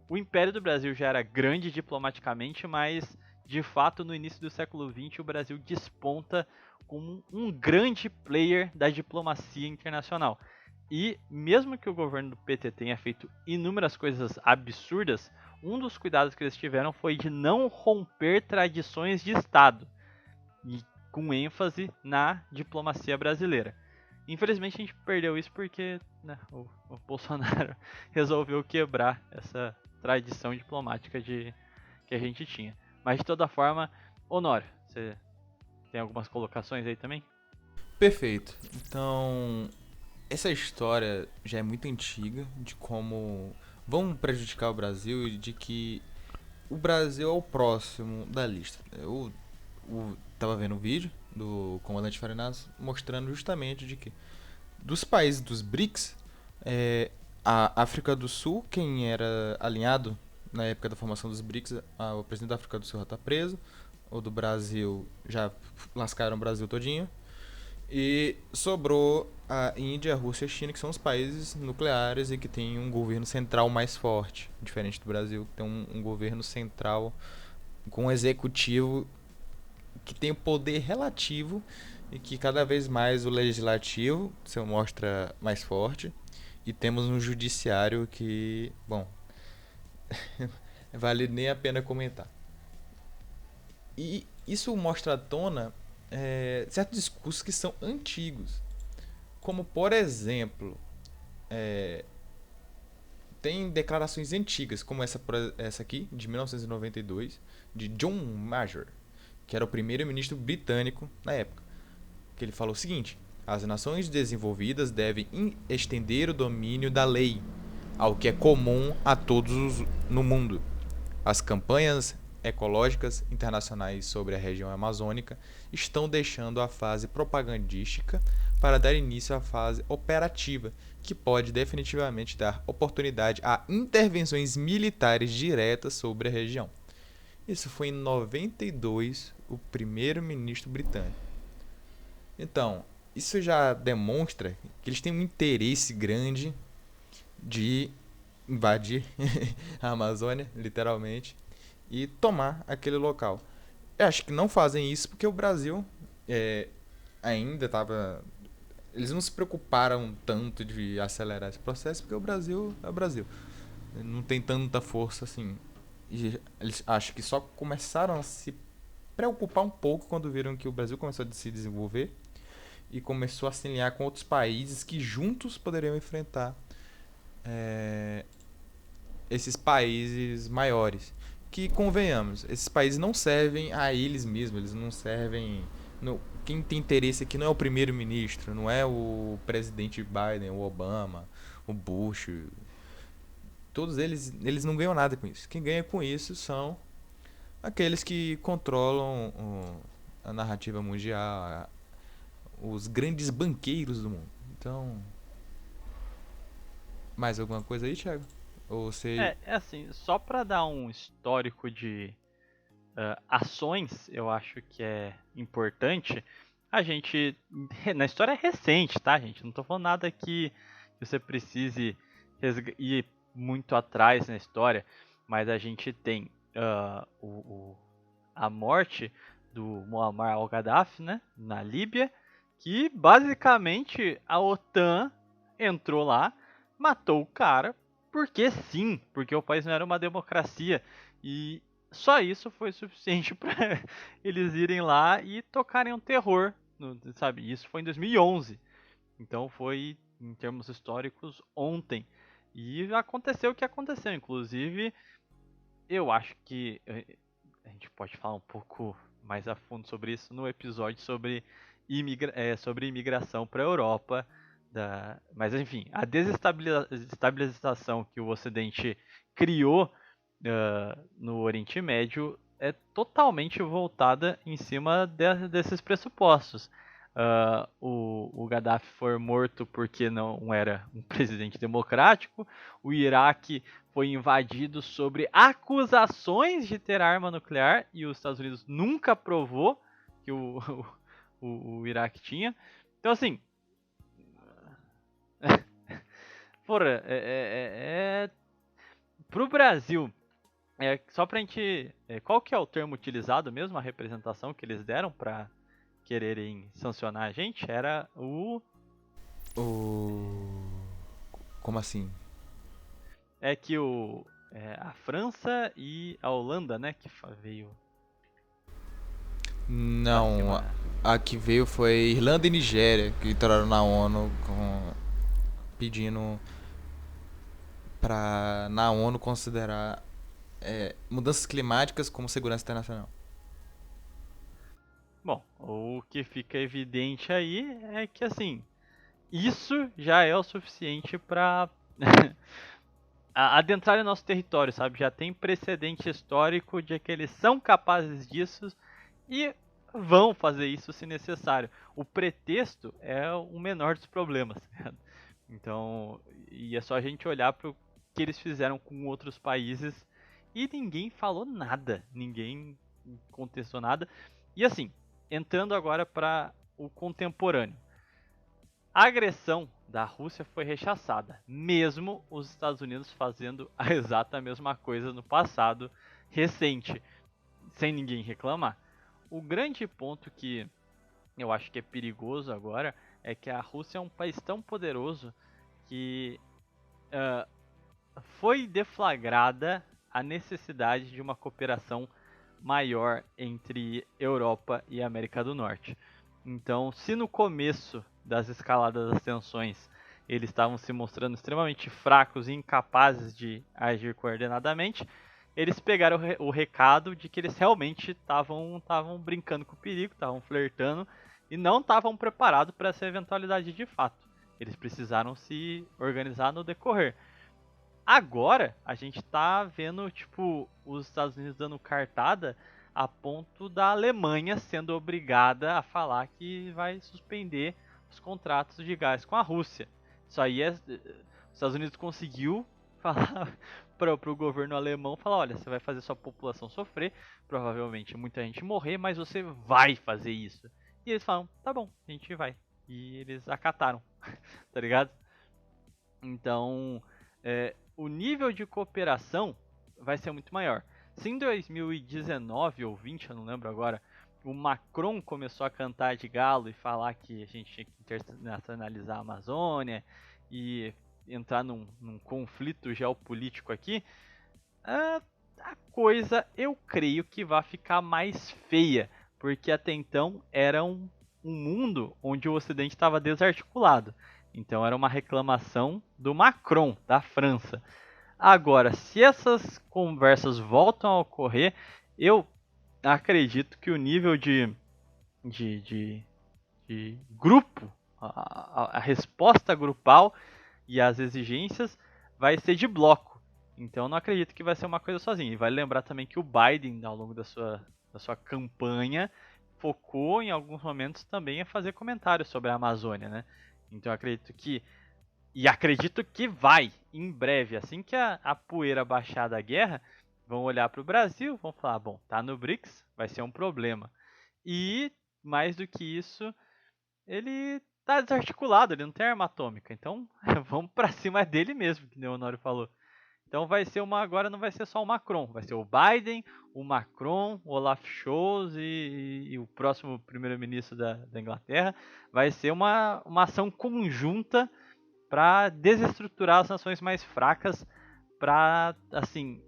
O Império do Brasil já era grande diplomaticamente, mas de fato no início do século XX o Brasil desponta como um grande player da diplomacia internacional. E mesmo que o governo do PT tenha feito inúmeras coisas absurdas, um dos cuidados que eles tiveram foi de não romper tradições de Estado, e com ênfase na diplomacia brasileira. Infelizmente a gente perdeu isso porque, né, o Bolsonaro resolveu quebrar essa tradição diplomática que a gente tinha. Mas de toda forma, Honório, você tem algumas colocações aí também? Perfeito. Então, essa história já é muito antiga de como vão prejudicar o Brasil e de que o Brasil é o próximo da lista. Eu tava vendo um vídeo do comandante Farinas mostrando justamente de que dos países dos BRICS, a África do Sul, quem era alinhado na época da formação dos BRICS, o presidente da África do Sul já está preso, o do Brasil já lascaram o Brasil todinho, e sobrou a Índia, a Rússia e a China, que são os países nucleares e que tem um governo central mais forte, diferente do Brasil, que tem um governo central com um executivo que tem o poder relativo e que cada vez mais o legislativo se mostra mais forte, e temos um judiciário que, bom, vale nem a pena comentar. E isso mostra à tona certos discursos que são antigos, como por exemplo, tem declarações antigas, como essa aqui, de 1992, de John Major, que era o primeiro-ministro britânico na época, que ele falou o seguinte: as nações desenvolvidas devem estender o domínio da lei ao que é comum a todos no mundo. As campanhas ecológicas internacionais sobre a região amazônica estão deixando a fase propagandística para dar início à fase operativa, que pode definitivamente dar oportunidade a intervenções militares diretas sobre a região. Isso foi em 92, o primeiro-ministro britânico. Então, isso já demonstra que eles têm um interesse grande de invadir a Amazônia, literalmente, e tomar aquele local. Eu acho que não fazem isso porque o Brasil ainda estava... Eles não se preocuparam tanto de acelerar esse processo porque o Brasil é o Brasil. Não tem tanta força assim. E eles acho que só começaram a se preocupar um pouco quando viram que o Brasil começou a se desenvolver e começou a se alinhar com outros países que juntos poderiam enfrentar esses países maiores. Que, convenhamos, esses países não servem a eles mesmos, eles não servem... Quem tem interesse aqui não é o primeiro-ministro, não é o presidente Biden, o Obama, o Bush. Todos eles não ganham nada com isso. Quem ganha com isso são aqueles que controlam a narrativa mundial, os grandes banqueiros do mundo. Então, Mais alguma coisa aí, Thiago? Ou você... É assim, só pra dar um histórico de ações, eu acho que é importante a gente. Na história recente, tá, gente? Não tô falando nada que você precise ir muito atrás na história, mas a gente tem a morte do Muammar al-Gaddafi, né, na Líbia, que basicamente a OTAN entrou lá, matou o cara, porque sim, porque o país não era uma democracia e só isso foi suficiente para eles irem lá e tocarem um terror, sabe? Isso foi em 2011, então foi em termos históricos ontem e aconteceu o que aconteceu, inclusive eu acho que a gente pode falar um pouco mais a fundo sobre isso no episódio sobre, sobre imigração para a Europa. Mas enfim, a desestabilização que o Ocidente criou no Oriente Médio é totalmente voltada em cima desses pressupostos. O Gaddafi foi morto porque não era um presidente democrático. O Iraque foi invadido sobre acusações de ter arma nuclear e os Estados Unidos nunca provou que o Iraque tinha. Então, assim, porra, pro Brasil, só pra gente. Qual que é o termo utilizado mesmo, a representação que eles deram pra quererem sancionar a gente? Era o. Como assim? É que a França e a Holanda, né, que veio pra Não, cima. a que veio foi Irlanda e Nigéria, que entraram na ONU pedindo pra na ONU considerar mudanças climáticas como segurança internacional. Bom, o que fica evidente aí é que, assim, isso já é o suficiente pra adentrar no nosso território, sabe? Já tem precedente histórico de que eles são capazes disso e vão fazer isso se necessário. O pretexto é o menor dos problemas. Então, e é só a gente olhar para o que eles fizeram com outros países e ninguém falou nada, ninguém contestou nada. E assim, entrando agora para o contemporâneo. A agressão da Rússia foi rechaçada, mesmo os Estados Unidos fazendo a exata mesma coisa no passado recente, sem ninguém reclamar. O grande ponto que eu acho que é perigoso agora é que a Rússia é um país tão poderoso que foi deflagrada a necessidade de uma cooperação maior entre Europa e América do Norte. Então, se no começo das escaladas das tensões eles estavam se mostrando extremamente fracos e incapazes de agir coordenadamente, eles pegaram o recado de que eles realmente estavam brincando com o perigo, estavam flertando e não estavam preparados para essa eventualidade de fato. Eles precisaram se organizar no decorrer. Agora, a gente tá vendo, tipo, os Estados Unidos dando cartada a ponto da Alemanha sendo obrigada a falar que vai suspender os contratos de gás com a Rússia. Isso aí os Estados Unidos conseguiu falar para o governo alemão, falar, olha, você vai fazer sua população sofrer, provavelmente muita gente morrer, mas você vai fazer isso. E eles falam, tá bom, a gente vai. E eles acataram, tá ligado? Então, o nível de cooperação vai ser muito maior. Se em 2019 ou 20, eu não lembro agora, o Macron começou a cantar de galo e falar que a gente tinha que internacionalizar a Amazônia e entrar num conflito geopolítico aqui, a coisa eu creio que vai ficar mais feia, porque até então era um mundo onde o Ocidente estava desarticulado. Então era uma reclamação do Macron, da França. Agora, se essas conversas voltam a ocorrer, eu acredito que o nível de grupo, a resposta grupal e as exigências vai ser de bloco. Então eu não acredito que vai ser uma coisa sozinha. E vale lembrar também que o Biden, ao longo da sua campanha, focou em alguns momentos também a fazer comentários sobre a Amazônia, né? Então eu acredito que E acredito que vai, em breve, assim que a poeira baixar da guerra, vão olhar para o Brasil, vão falar, bom, tá no BRICS, vai ser um problema. E, mais do que isso, ele tá desarticulado, ele não tem arma atômica. Então, vamos para cima dele mesmo, que o Honório falou. Então agora não vai ser só o Macron, vai ser o Biden, o Macron, o Olaf Scholz e o próximo primeiro-ministro da Inglaterra. Vai ser uma ação conjunta para desestruturar as nações mais fracas, para, assim,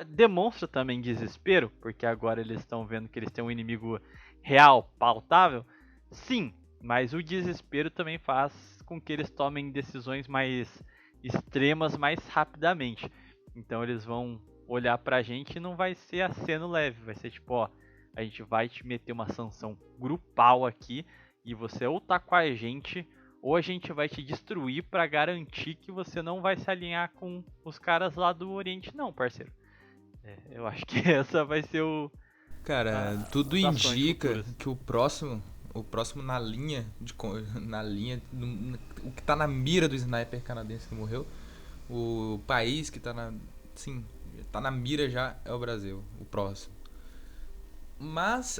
demonstra também desespero, porque agora eles estão vendo que eles têm um inimigo real, pautável. Sim, mas o desespero também faz com que eles tomem decisões mais extremas mais rapidamente. Então eles vão olhar pra gente e não vai ser aceno leve, vai ser tipo, ó, a gente vai te meter uma sanção grupal aqui e você ou tá com a gente ou a gente vai te destruir pra garantir que você não vai se alinhar com os caras lá do Oriente não, parceiro. Eu acho que essa vai ser o... Cara, tudo as ações indica futuras. que o próximo na linha, o que tá na mira do sniper canadense que morreu, o país que tá tá na mira já é o Brasil, o próximo. Mas,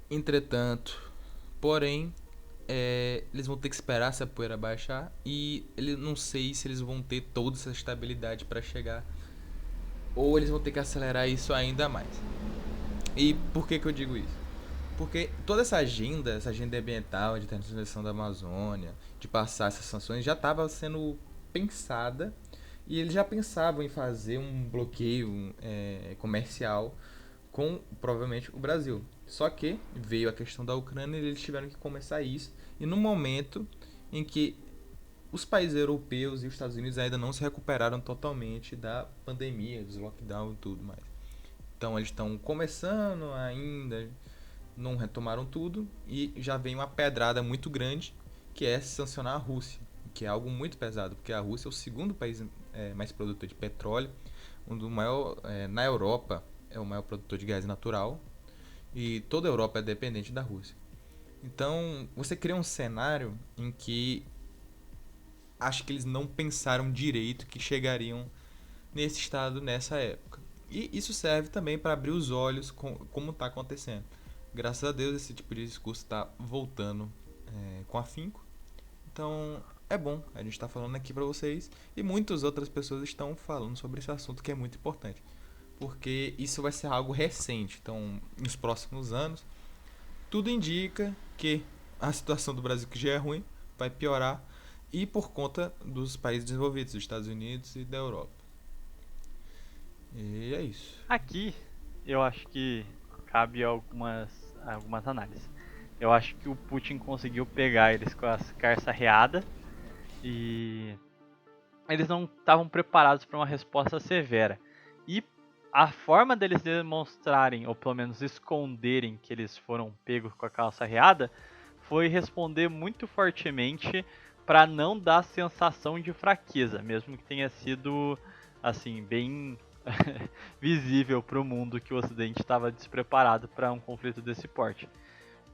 entretanto, porém, eles vão ter que esperar essa poeira baixar e não sei se eles vão ter toda essa estabilidade para chegar ou eles vão ter que acelerar isso ainda mais. E por que eu digo isso? Porque toda essa agenda ambiental de internacionalização da Amazônia, de passar essas sanções, já estava sendo pensada e eles já pensavam em fazer um bloqueio comercial com, provavelmente, o Brasil. Só que veio a questão da Ucrânia e eles tiveram que começar isso. E no momento em que os países europeus e os Estados Unidos ainda não se recuperaram totalmente da pandemia, dos lockdowns e tudo mais. Então eles estão começando ainda, não retomaram tudo e já vem uma pedrada muito grande que é sancionar a Rússia, que é algo muito pesado, porque a Rússia é o segundo país mais produtor de petróleo, na Europa é o maior produtor de gás natural e toda a Europa é dependente da Rússia. Então você cria um cenário em que acho que eles não pensaram direito que chegariam nesse estado nessa época. E isso serve também para abrir os olhos como está acontecendo. Graças a Deus esse tipo de discurso está voltando com afinco. Então é bom a gente estar falando aqui para vocês e muitas outras pessoas estão falando sobre esse assunto que é muito importante. Porque isso vai ser algo recente. Então nos próximos anos tudo indica que a situação do Brasil, que já é ruim, vai piorar e por conta dos países desenvolvidos, dos Estados Unidos e da Europa. E é isso. Aqui, eu acho que cabe algumas análises. Eu acho que o Putin conseguiu pegar eles com as carças readas e eles não estavam preparados para uma resposta severa. E a forma deles demonstrarem, ou pelo menos esconderem que eles foram pegos com a calça reada, foi responder muito fortemente para não dar sensação de fraqueza, mesmo que tenha sido assim bem visível para o mundo que o Ocidente estava despreparado para um conflito desse porte.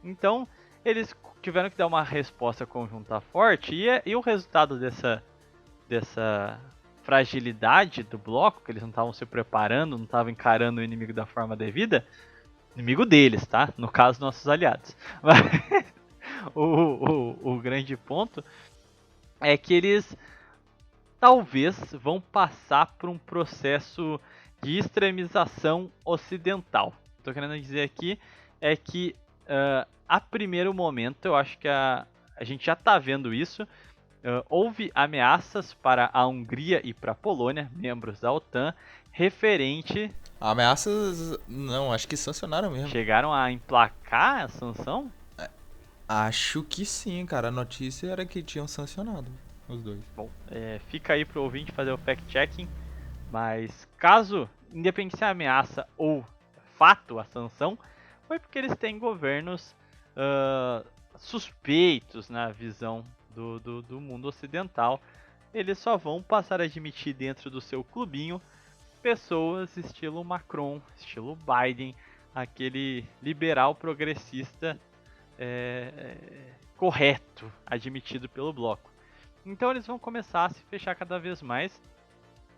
Então, eles tiveram que dar uma resposta conjunta forte e o resultado dessa fragilidade do bloco, que eles não estavam se preparando, não estavam encarando o inimigo da forma devida, inimigo deles, tá? No caso, nossos aliados. Mas o grande ponto é que eles talvez vão passar por um processo de extremização ocidental. Estou querendo dizer aqui é que a primeiro momento eu acho que a gente já está vendo isso. Houve ameaças para a Hungria e para a Polônia, membros da OTAN, referente... Ameaças, não, acho que sancionaram mesmo. Chegaram a emplacar a sanção? Acho que sim, cara. A notícia era que tinham sancionado os dois. Bom, fica aí pro ouvinte fazer o fact-checking, mas caso, independente se é ameaça ou fato a sanção, foi porque eles têm governos suspeitos na visão do mundo ocidental. Eles só vão passar a admitir dentro do seu clubinho pessoas estilo Macron, estilo Biden, aquele liberal progressista correto, admitido pelo bloco. Então eles vão começar a se fechar cada vez mais.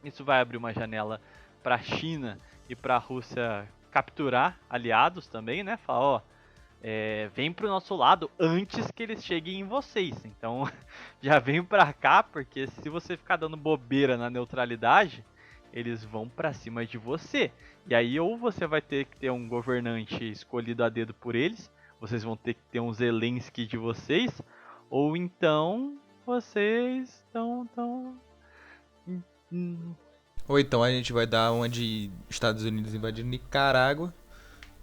Isso vai abrir uma janela para a China e para a Rússia capturar aliados também, né? Falar, ó, vem pro nosso lado antes que eles cheguem em vocês. Então já vem pra cá, porque se você ficar dando bobeira na neutralidade, eles vão pra cima de você. E aí ou você vai ter que ter um governante escolhido a dedo por eles, vocês vão ter que ter um Zelensky de vocês, ou então vocês estão. Ou então a gente vai dar uma de Estados Unidos invadindo Nicarágua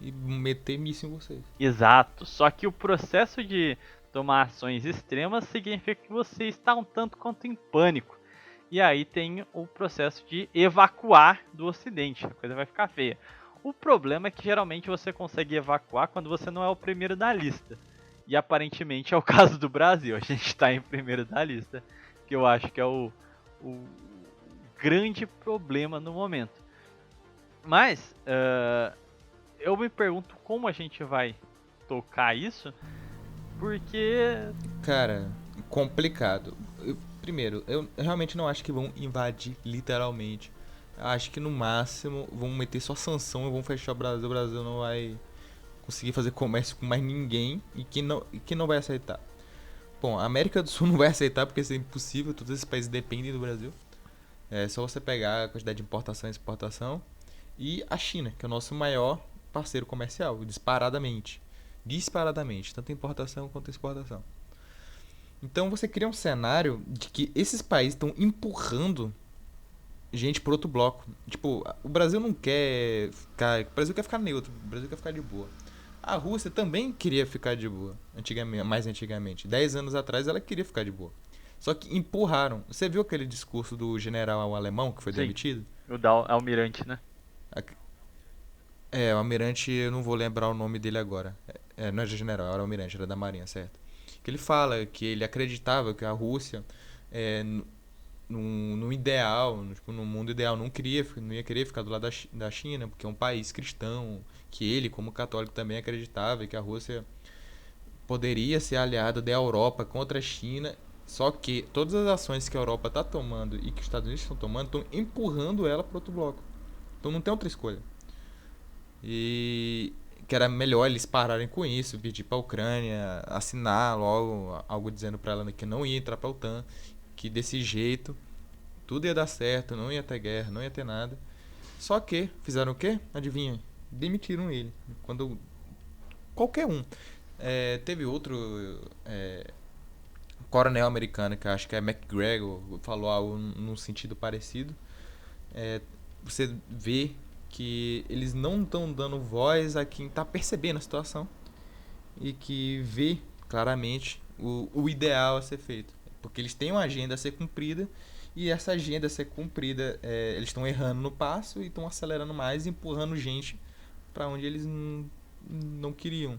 e meter míssil em vocês. Exato, só que o processo de tomar ações extremas significa que você está um tanto quanto em pânico. E aí tem o processo de evacuar do Ocidente, a coisa vai ficar feia. O problema é que geralmente você consegue evacuar quando você não é o primeiro da lista. E aparentemente é o caso do Brasil, a gente está em primeiro da lista, que eu acho que é o grande problema no momento. Mas, eu me pergunto como a gente vai tocar isso, porque... Cara, complicado. Primeiro, eu realmente não acho que vão invadir literalmente. Eu acho que no máximo vão meter só sanção e vão fechar o Brasil. O Brasil não vai conseguir fazer comércio com mais ninguém e que não vai aceitar. Bom, a América do Sul não vai aceitar porque isso é impossível, todos esses países dependem do Brasil. É só você pegar a quantidade de importação e exportação. E a China, que é o nosso maior parceiro comercial, disparadamente. Disparadamente, tanto importação quanto exportação. Então você cria um cenário de que esses países estão empurrando gente pro outro bloco. Tipo, o Brasil não quer ficar. O Brasil quer ficar neutro, o Brasil quer ficar de boa. A Rússia também queria ficar de boa, mais antigamente. 10 anos atrás ela queria ficar de boa. Só que empurraram. Você viu aquele discurso do general alemão que foi Sim, demitido? o da Almirante, né? O almirante, eu não vou lembrar o nome dele agora. Não era general, era almirante, era da marinha, certo? Que ele fala que ele acreditava que a Rússia, no ideal, tipo, no mundo ideal, não ia querer ficar do lado da China, porque é um país cristão, que ele, como católico, também acreditava que a Rússia poderia ser aliada da Europa contra a China. Só que todas as ações que a Europa está tomando e que os Estados Unidos estão tomando estão empurrando ela para outro bloco. Então não tem outra escolha. E que era melhor eles pararem com isso, pedir para a Ucrânia assinar logo algo dizendo para ela que não ia entrar para a OTAN, que desse jeito tudo ia dar certo, não ia ter guerra, não ia ter nada. Só que fizeram o quê? Adivinha? Demitiram ele. Quando qualquer um. Teve outro coronel americano, que acho que é McGregor, falou algo num sentido parecido. Você vê que eles não estão dando voz a quem está percebendo a situação e que vê claramente o ideal a ser feito. Porque eles têm uma agenda a ser cumprida e essa agenda a ser cumprida, eles estão errando no passo e estão acelerando mais, empurrando gente para onde eles não queriam.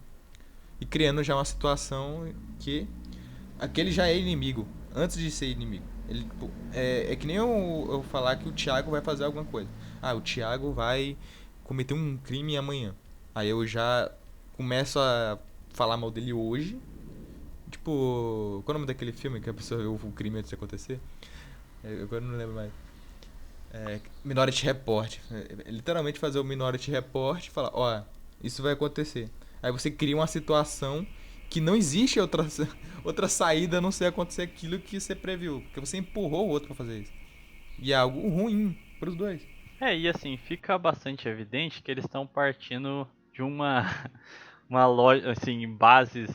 E criando já uma situação que aquele já é inimigo, antes de ser inimigo. Ele, é que nem eu falar que o Thiago vai fazer alguma coisa. O Thiago vai cometer um crime amanhã. Aí eu já começo a falar mal dele hoje. Tipo, qual é o nome daquele filme que a pessoa viu o crime antes de acontecer? Eu agora não lembro mais. Minority Report. Literalmente fazer o Minority Report e falar, isso vai acontecer. Aí você cria uma situação que não existe outra saída a não ser acontecer aquilo que você previu. Porque você empurrou o outro pra fazer isso. E é algo ruim pros dois. E assim, fica bastante evidente que eles estão partindo de uma loja, assim, em bases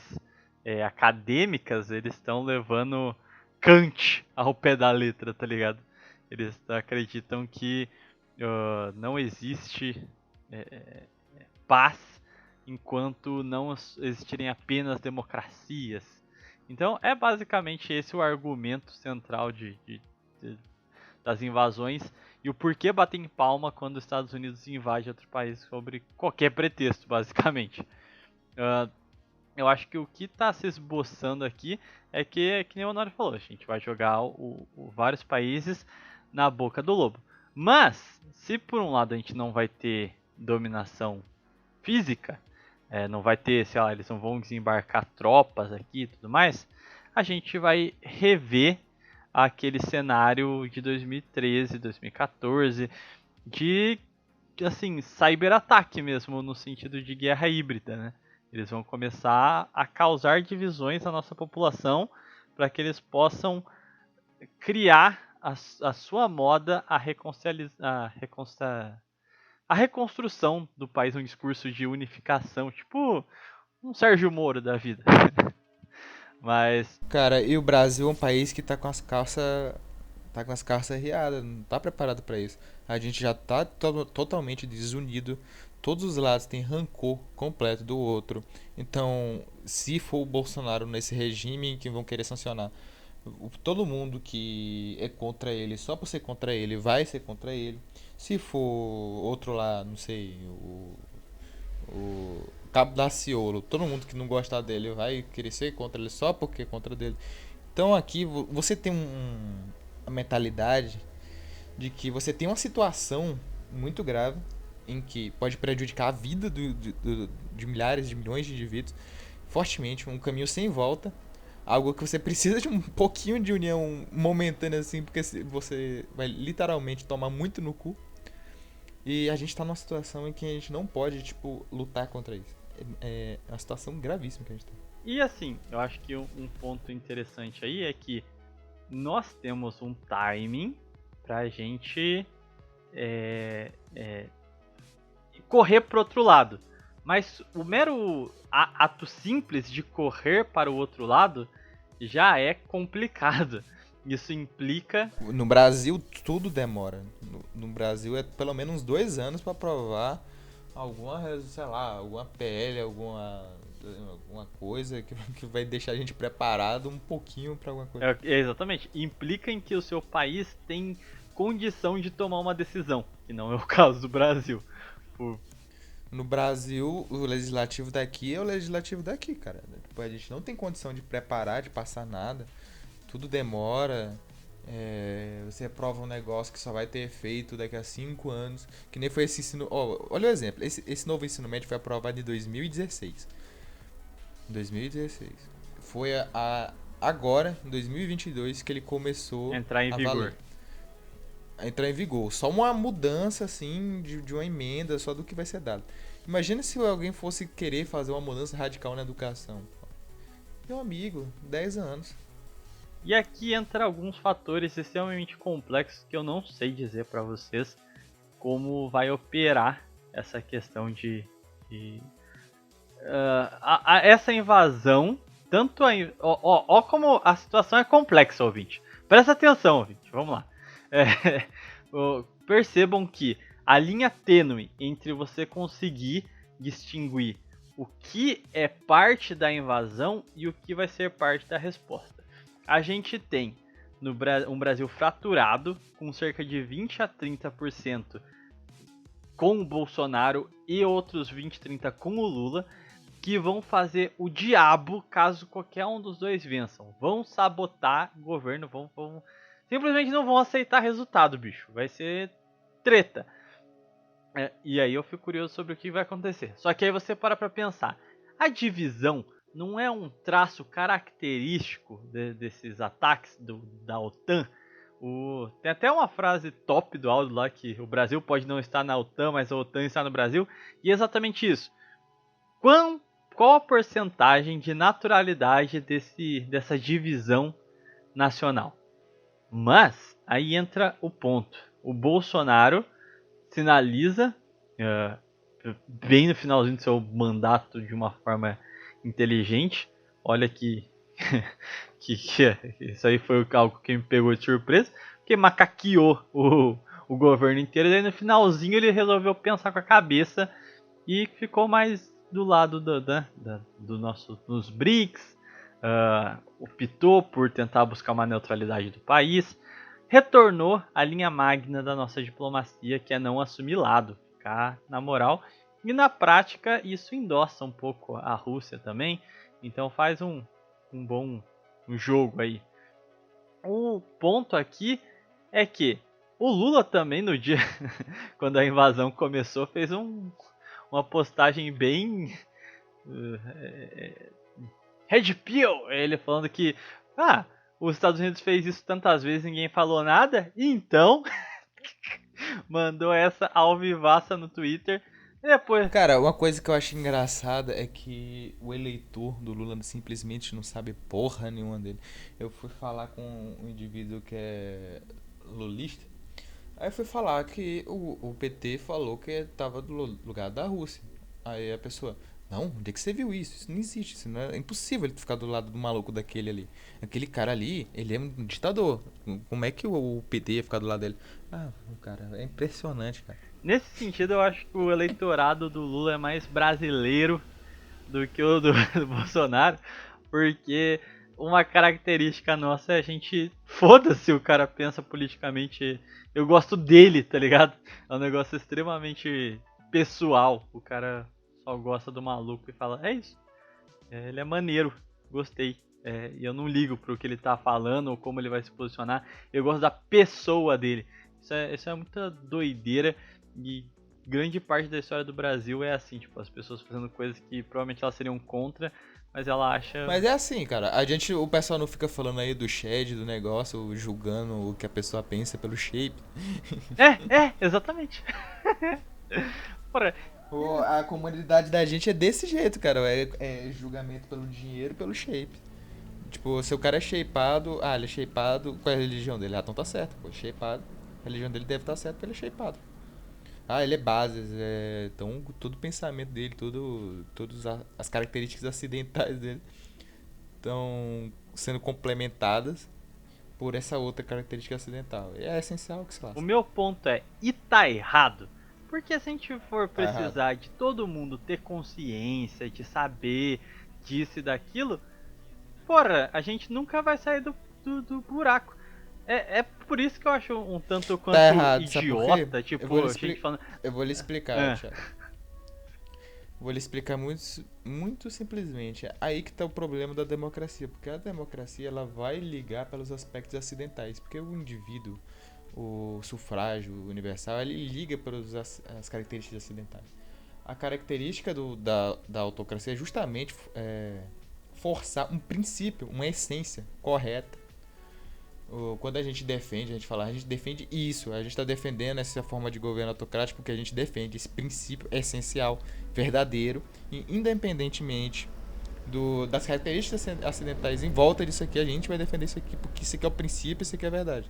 acadêmicas, eles estão levando Kant ao pé da letra, tá ligado? Eles acreditam que não existe paz enquanto não existirem apenas democracias. Então é basicamente esse o argumento central das invasões e o porquê bater em palma quando os Estados Unidos invadem outro país sobre qualquer pretexto, basicamente. Eu acho que o que está se esboçando aqui é que nem o Honório falou, a gente vai jogar vários países na boca do lobo. Mas, se por um lado a gente não vai ter dominação física, não vai ter, sei lá, eles não vão desembarcar tropas aqui e tudo mais, a gente vai rever àquele cenário de 2013, 2014, de, assim, cyberataque mesmo, no sentido de guerra híbrida, né? Eles vão começar a causar divisões na nossa população para que eles possam criar a sua moda a reconstrução do país, um discurso de unificação, tipo um Sérgio Moro da vida. Mas, Cara, e o Brasil é um país que tá com as calças riadas, não tá preparado pra isso. A gente já tá totalmente desunido. Todos os lados têm rancor completo do outro. Então, se for o Bolsonaro nesse regime que vão querer sancionar, todo mundo que é contra ele, só por ser contra ele, vai ser contra ele. Se for outro lá, não sei, o Cabo Daciolo, todo mundo que não gostar dele vai querer ser contra ele só porque é contra dele. Então aqui você tem a mentalidade de que você tem uma situação muito grave em que pode prejudicar a vida de milhares, de milhões de indivíduos fortemente, um caminho sem volta, algo que você precisa de um pouquinho de união momentânea assim, porque você vai literalmente tomar muito no cu. E a gente tá numa situação em que a gente não pode, tipo, lutar contra isso. É uma situação gravíssima que a gente tá. e assim, eu acho que um ponto interessante aí é que nós temos um timing pra gente correr pro outro lado. Mas o mero ato simples de correr para o outro lado já é complicado. Isso implica. No Brasil, tudo demora. No Brasil é pelo menos uns 2 anos pra aprovar alguma, sei lá, alguma PL, alguma coisa que vai deixar a gente preparado um pouquinho pra alguma coisa. Exatamente. Implica em que o seu país tem condição de tomar uma decisão. Que não é o caso do Brasil. Por- No Brasil, o legislativo daqui é o legislativo daqui, cara. Tipo, a gente não tem condição de preparar, de passar nada. Tudo demora. Você aprova um negócio que só vai ter efeito daqui a 5 anos. Que nem foi esse ensino. Olha o exemplo. Esse novo ensino médio foi aprovado em 2016. 2016. Foi agora, em 2022, que ele começou Entrar em a vigor. valer. A entrar em vigor. Só uma mudança, assim, de uma emenda, só do que vai ser dado. Imagina se alguém fosse querer fazer uma mudança radical na educação. Meu amigo, 10 anos. E aqui entra alguns fatores extremamente complexos que eu não sei dizer para vocês como vai operar essa questão essa invasão. Tanto ó como a situação é complexa, ouvinte. Presta atenção, ouvinte. Vamos lá. Percebam que a linha tênue entre você conseguir distinguir o que é parte da invasão e o que vai ser parte da resposta. A gente tem um Brasil fraturado, com cerca de 20 a 30% com o Bolsonaro e outros 20, 30% com o Lula, que vão fazer o diabo caso qualquer um dos dois vençam. Vão sabotar o governo, simplesmente não vão aceitar resultado, bicho. Vai ser treta. E aí eu fico curioso sobre o que vai acontecer. Só que aí você para pra pensar. A divisão não é um traço característico desses ataques da OTAN? Tem até uma frase top do áudio lá que o Brasil pode não estar na OTAN, mas a OTAN está no Brasil. E é exatamente isso. Qual a porcentagem de naturalidade dessa divisão nacional? Mas aí entra o ponto. O Bolsonaro sinaliza, bem no finalzinho do seu mandato, de uma forma inteligente. Olha que isso aí foi algo que me pegou de surpresa, porque macaqueou o governo inteiro, e aí no finalzinho ele resolveu pensar com a cabeça e ficou mais do lado dos BRICS, optou por tentar buscar uma neutralidade do país, retornou à linha magna da nossa diplomacia, que é não assumir lado, ficar na moral, e na prática isso endossa um pouco a Rússia também, então faz um bom jogo aí. O ponto aqui é que o Lula também, no dia quando a invasão começou, fez uma postagem bem Red Pill, ele falando que os Estados Unidos fez isso tantas vezes e ninguém falou nada, então mandou essa alvivaça no Twitter. E depois, Cara, uma coisa que eu acho engraçada é que o eleitor do Lula simplesmente não sabe porra nenhuma dele. Eu fui falar com um indivíduo que é lulista. Aí eu fui falar que o PT falou que tava do lugar da Rússia. Aí a pessoa, não, onde é que você viu isso? Isso não existe, isso não é impossível ele ficar do lado do maluco daquele ali. Aquele cara ali, ele é um ditador. Como é que o PT ia ficar do lado dele? Ah, cara, é impressionante, cara. nesse sentido, eu acho que o eleitorado do Lula é mais brasileiro do que o do, do Bolsonaro, porque uma característica nossa é a gente. Foda-se o cara pensa politicamente. Eu gosto dele, tá ligado? É um negócio extremamente pessoal. O cara só gosta do maluco e fala: é isso. Ele é maneiro, gostei. E eu não ligo pro que ele tá falando ou como ele vai se posicionar. Eu gosto da pessoa dele. Isso é muita doideira. E grande parte da história do Brasil é assim, tipo, as pessoas fazendo coisas que provavelmente elas seriam contra, mas ela acha. Mas é assim, cara. O pessoal não fica falando aí do shed, do negócio, julgando o que a pessoa pensa pelo shape. Exatamente. Porra, A comunidade da gente é desse jeito, cara. É julgamento pelo dinheiro, pelo shape. Tipo, se o cara é shapeado, ele é shapeado, qual é a religião dele? Ah, então tá certo, pô, shapeado. A religião dele deve estar certa porque ele é shapeado. Ah, ele é bases, então todo o pensamento dele, todas as características acidentais dele estão sendo complementadas por essa outra característica acidental. E é essencial que se faça. o meu ponto é, e tá errado? Porque se a gente for Tá errado. precisar de todo mundo ter consciência, de saber disso e daquilo, porra, a gente nunca vai sair do buraco. É por isso que eu acho um tanto quanto Tá errado, sabe por quê? idiota, tipo, a gente falando. Eu vou lhe explicar, Ah. Thiago. Vou lhe explicar muito simplesmente. É aí que tá o problema da democracia. Porque a democracia ela vai ligar pelos aspectos acidentais. Porque o indivíduo, o sufrágio universal, ele liga pelas as características acidentais. A característica da autocracia é justamente forçar um princípio, uma essência correta. Quando a gente defende isso, a gente está defendendo essa forma de governo autocrático porque a gente defende esse princípio essencial, verdadeiro, e independentemente das características acidentais em volta disso aqui, a gente vai defender isso aqui porque isso aqui é o princípio, isso aqui é a verdade.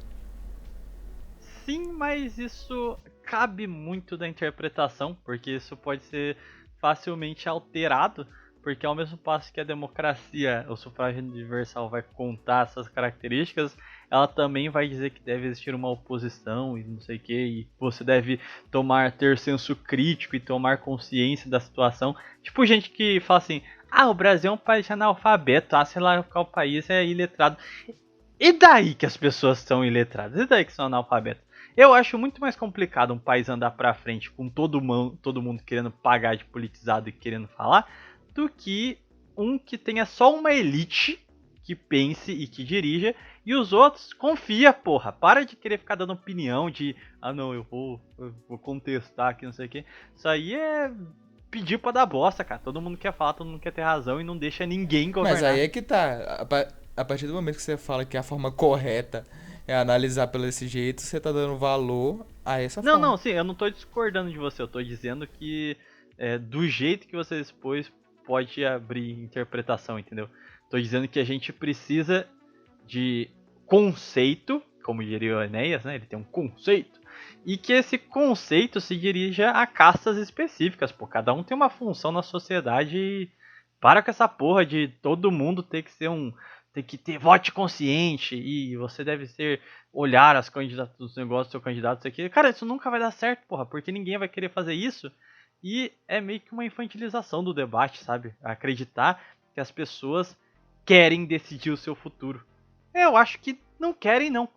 Sim, mas isso cabe muito da interpretação, porque isso pode ser facilmente alterado, porque ao mesmo passo que a democracia, o sufrágio universal vai contar essas características, ela também vai dizer que deve existir uma oposição e não sei o que, e você deve ter senso crítico e tomar consciência da situação. Tipo gente que fala assim, o Brasil é um país analfabeto, sei lá qual país é iletrado. E daí que as pessoas são iletradas? E daí que são analfabetas? Eu acho muito mais complicado um país andar pra frente com todo mundo querendo pagar de politizado e querendo falar, do que um que tenha só uma elite que pense e que dirija, e os outros confia, porra. Para de querer ficar dando opinião de, não, eu vou contestar aqui, não sei o que. Isso aí é pedir pra dar bosta, cara. Todo mundo quer falar, todo mundo quer ter razão e não deixa ninguém governar. Mas aí é que tá. A partir do momento que você fala que a forma correta é analisar pelo esse jeito, você tá dando valor a essa forma. Não, sim, eu não tô discordando de você. Eu tô dizendo que do jeito que você expôs, pode abrir interpretação, entendeu? Tô dizendo que a gente precisa de conceito, como diria o Enéas, né? Ele tem um conceito. E que esse conceito se dirija a castas específicas, pô. Cada um tem uma função na sociedade e para com essa porra de todo mundo ter que ser tem que ter voto consciente e você deve olhar as candidaturas dos negócios do seu candidato, isso aqui. Cara, isso nunca vai dar certo, porra, porque ninguém vai querer fazer isso. E é meio que uma infantilização do debate, sabe? Acreditar que as pessoas querem decidir o seu futuro. Eu acho que não querem, não.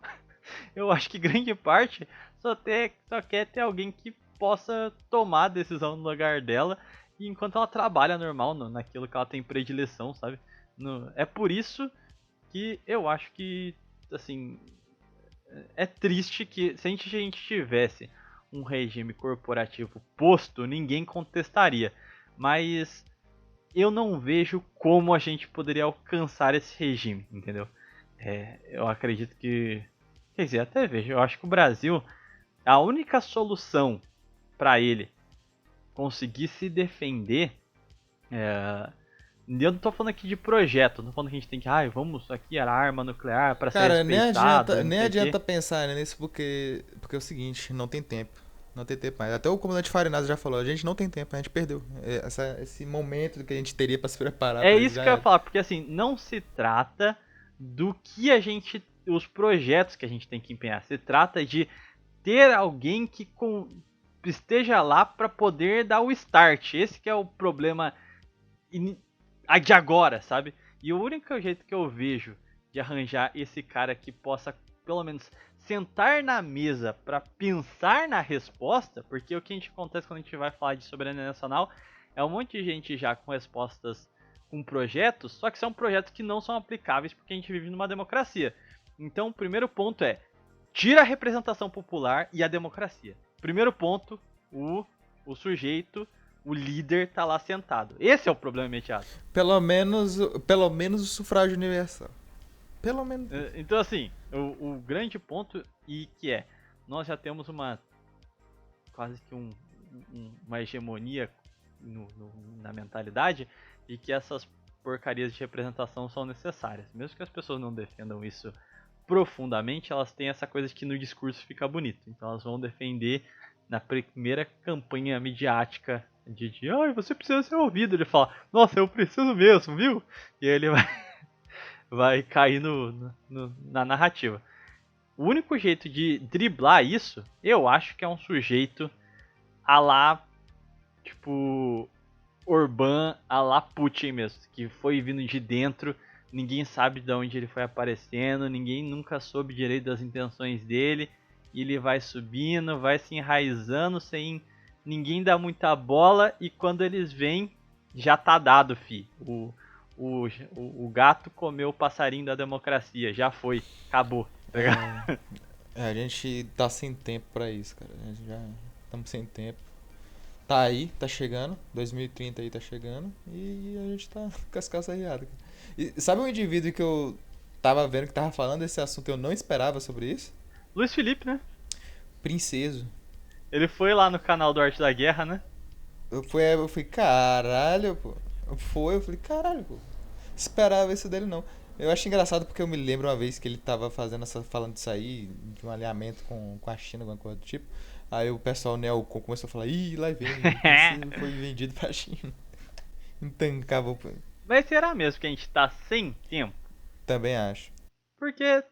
Eu acho que grande parte só quer ter alguém que possa tomar a decisão no lugar dela e enquanto ela trabalha normal naquilo que ela tem predileção, sabe? É por isso que eu acho que, assim, é triste que se a gente tivesse um regime corporativo posto, ninguém contestaria. Mas eu não vejo como a gente poderia alcançar esse regime, entendeu? Eu acredito que... Quer dizer, até vejo, eu acho que o Brasil, a única solução para ele conseguir se defender... Eu não tô falando aqui de projeto, não tô falando que a gente tem que... vamos aqui, era arma nuclear para ser Cara, respeitado. nem adianta pensar nisso porque é o seguinte, não tem tempo. Não tem tempo mais. Até o comandante Farinazzi já falou, a gente não tem tempo, a gente perdeu. Esse momento que a gente teria pra se preparar. É isso que eu ia falar, porque assim, não se trata do que os projetos que a gente tem que empenhar. Se trata de ter alguém que esteja lá para poder dar o start. Esse que é o problema de agora, sabe? E o único jeito que eu vejo de arranjar esse cara que possa, pelo menos, sentar na mesa para pensar na resposta, porque o que a gente acontece quando a gente vai falar de soberania nacional é um monte de gente já com respostas, com projetos, só que são projetos que não são aplicáveis porque a gente vive numa democracia. Então o primeiro ponto é, tira a representação popular e a democracia. Primeiro ponto, o sujeito, o líder tá lá sentado. Esse é o problema imediato. Pelo menos o sufrágio universal. Pelo menos. Então assim, o grande ponto nós já temos quase que uma hegemonia na mentalidade e que essas porcarias de representação são necessárias. Mesmo que as pessoas não defendam isso profundamente, elas têm essa coisa de que no discurso fica bonito. Então elas vão defender na primeira campanha midiática de você precisa ser ouvido. Ele fala, nossa, eu preciso mesmo, viu? E aí ele vai cair na narrativa. O único jeito de driblar isso, eu acho que é um sujeito a lá, tipo, Orbán, a lá Putin mesmo, que foi vindo de dentro, ninguém sabe de onde ele foi aparecendo, ninguém nunca soube direito das intenções dele, e ele vai subindo, vai se enraizando sem ninguém dar muita bola, e quando eles vêm, já tá dado, fi. O gato comeu o passarinho da democracia, já foi, acabou. A gente tá sem tempo pra isso, cara. A gente já estamos sem tempo. Tá aí, tá chegando, 2030 aí tá chegando, e a gente tá com as calças riadas. E sabe um indivíduo que eu tava vendo que tava falando desse assunto e eu não esperava sobre isso? Luiz Felipe, né? Princeso. Ele foi lá no canal do Arte da Guerra, né? Eu fui, caralho, pô. Eu falei, caralho, pô. Esperava isso dele não. Eu acho engraçado porque eu me lembro uma vez que ele tava falando disso aí, de um alinhamento com a China, alguma coisa do tipo. Aí o pessoal neocon começou a falar, lá vem, foi vendido pra China. Intancável. Mas será mesmo que a gente tá sem tempo? Também acho. Porque,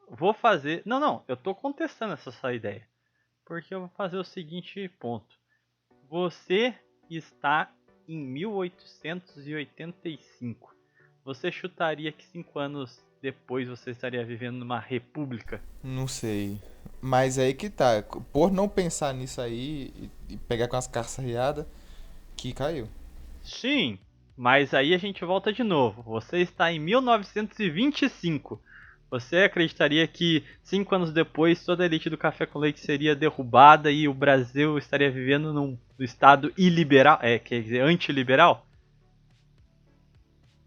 vou fazer... Não, eu tô contestando essa sua ideia. Porque eu vou fazer o seguinte ponto. Você está em 1885. Você chutaria que 5 anos depois você estaria vivendo numa república? Não sei. Mas aí que tá. Por não pensar nisso aí e pegar com as calças riadas, que caiu. Sim, mas aí a gente volta de novo. Você está em 1925. Você acreditaria que 5 anos depois toda a elite do café com leite seria derrubada e o Brasil estaria vivendo num estado iliberal? Quer dizer, antiliberal?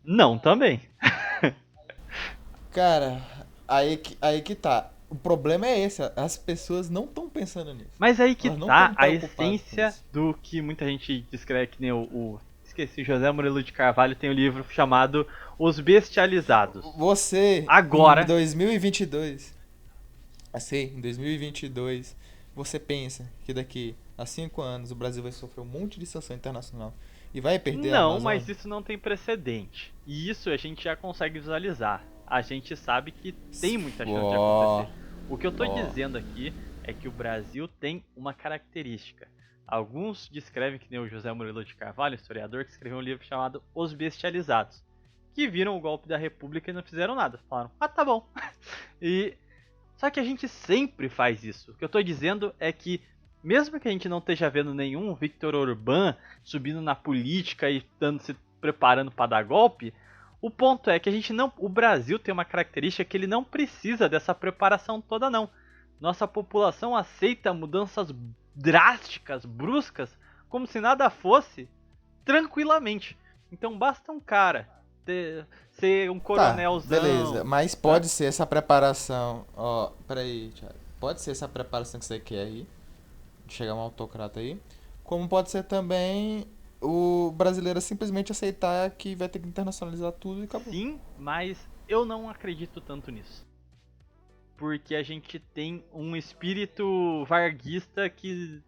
Não, também. Cara, aí que tá. O problema é esse, as pessoas não estão pensando nisso. Mas aí que Elas não tá tão a preocupadas essência do que muita gente descreve, que nem esqueci, José Murilo de Carvalho tem um livro chamado Os Bestializados. Você, agora, em 2022, em 2022, você pensa que daqui a 5 anos o Brasil vai sofrer um monte de sanção internacional e vai perder a Não, Amazônia? mas isso não tem precedente. E isso a gente já consegue visualizar. A gente sabe que tem muita chance de acontecer. O que eu tô dizendo aqui é que o Brasil tem uma característica. Alguns descrevem, que nem o José Murilo de Carvalho, historiador, que escreveu um livro chamado Os Bestializados, que viram o golpe da República e não fizeram nada. Falaram, tá bom. Só que a gente sempre faz isso. O que eu tô dizendo é que, mesmo que a gente não esteja vendo nenhum Viktor Orbán subindo na política e se preparando para dar golpe, o ponto é que o Brasil tem uma característica que ele não precisa dessa preparação toda não. Nossa população aceita mudanças drásticas, bruscas, como se nada fosse, tranquilamente. Então basta um cara ser um Tá, coronelzão. beleza. Mas pode ser essa preparação. Ó, peraí, Thiago. Pode ser essa preparação que você quer aí. De chegar um autocrata aí. Como pode ser também o brasileiro simplesmente aceitar que vai ter que internacionalizar tudo e acabou. Sim, mas eu não acredito tanto nisso. Porque a gente tem um espírito varguista que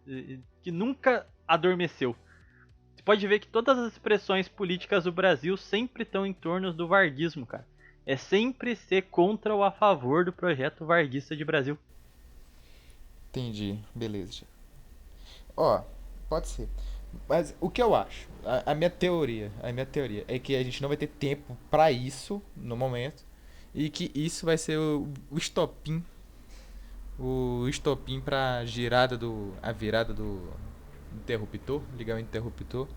nunca adormeceu. Você pode ver que todas as expressões políticas do Brasil sempre estão em torno do varguismo, cara. É sempre ser contra ou a favor do projeto varguista de Brasil. Entendi, beleza. Thiago. Ó, pode ser. Mas o que eu acho? A minha teoria é que a gente não vai ter tempo pra isso no momento. E que isso vai ser o estopim. O estopim pra a virada do interruptor, ligar o interruptor.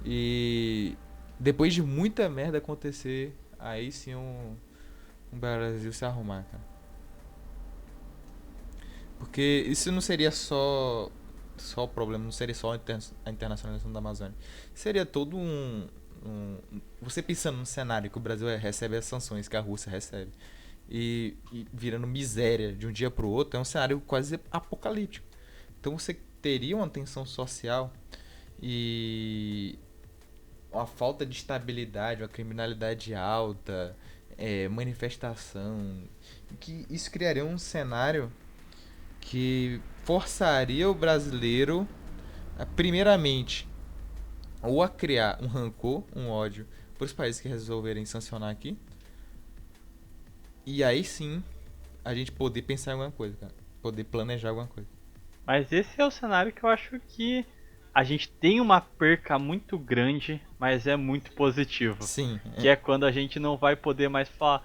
E depois de muita merda acontecer, aí sim um Brasil se arrumar, cara. Porque isso não seria só o problema, não seria só a internacionalização da Amazônia. Seria todo você pensando no cenário que o Brasil recebe as sanções que a Rússia recebe e virando miséria de um dia pro outro, é um cenário quase apocalíptico. Então você teria uma tensão social e uma falta de estabilidade, uma criminalidade alta, manifestação, que isso criaria um cenário que forçaria o brasileiro primeiramente, ou a criar um rancor, um ódio para os países que resolverem sancionar aqui, e aí sim a gente poder pensar em alguma coisa, cara, poder planejar alguma coisa. Mas esse é o cenário que eu acho que a gente tem uma perca muito grande, mas é muito positivo. Sim. Que é quando a gente não vai poder mais falar: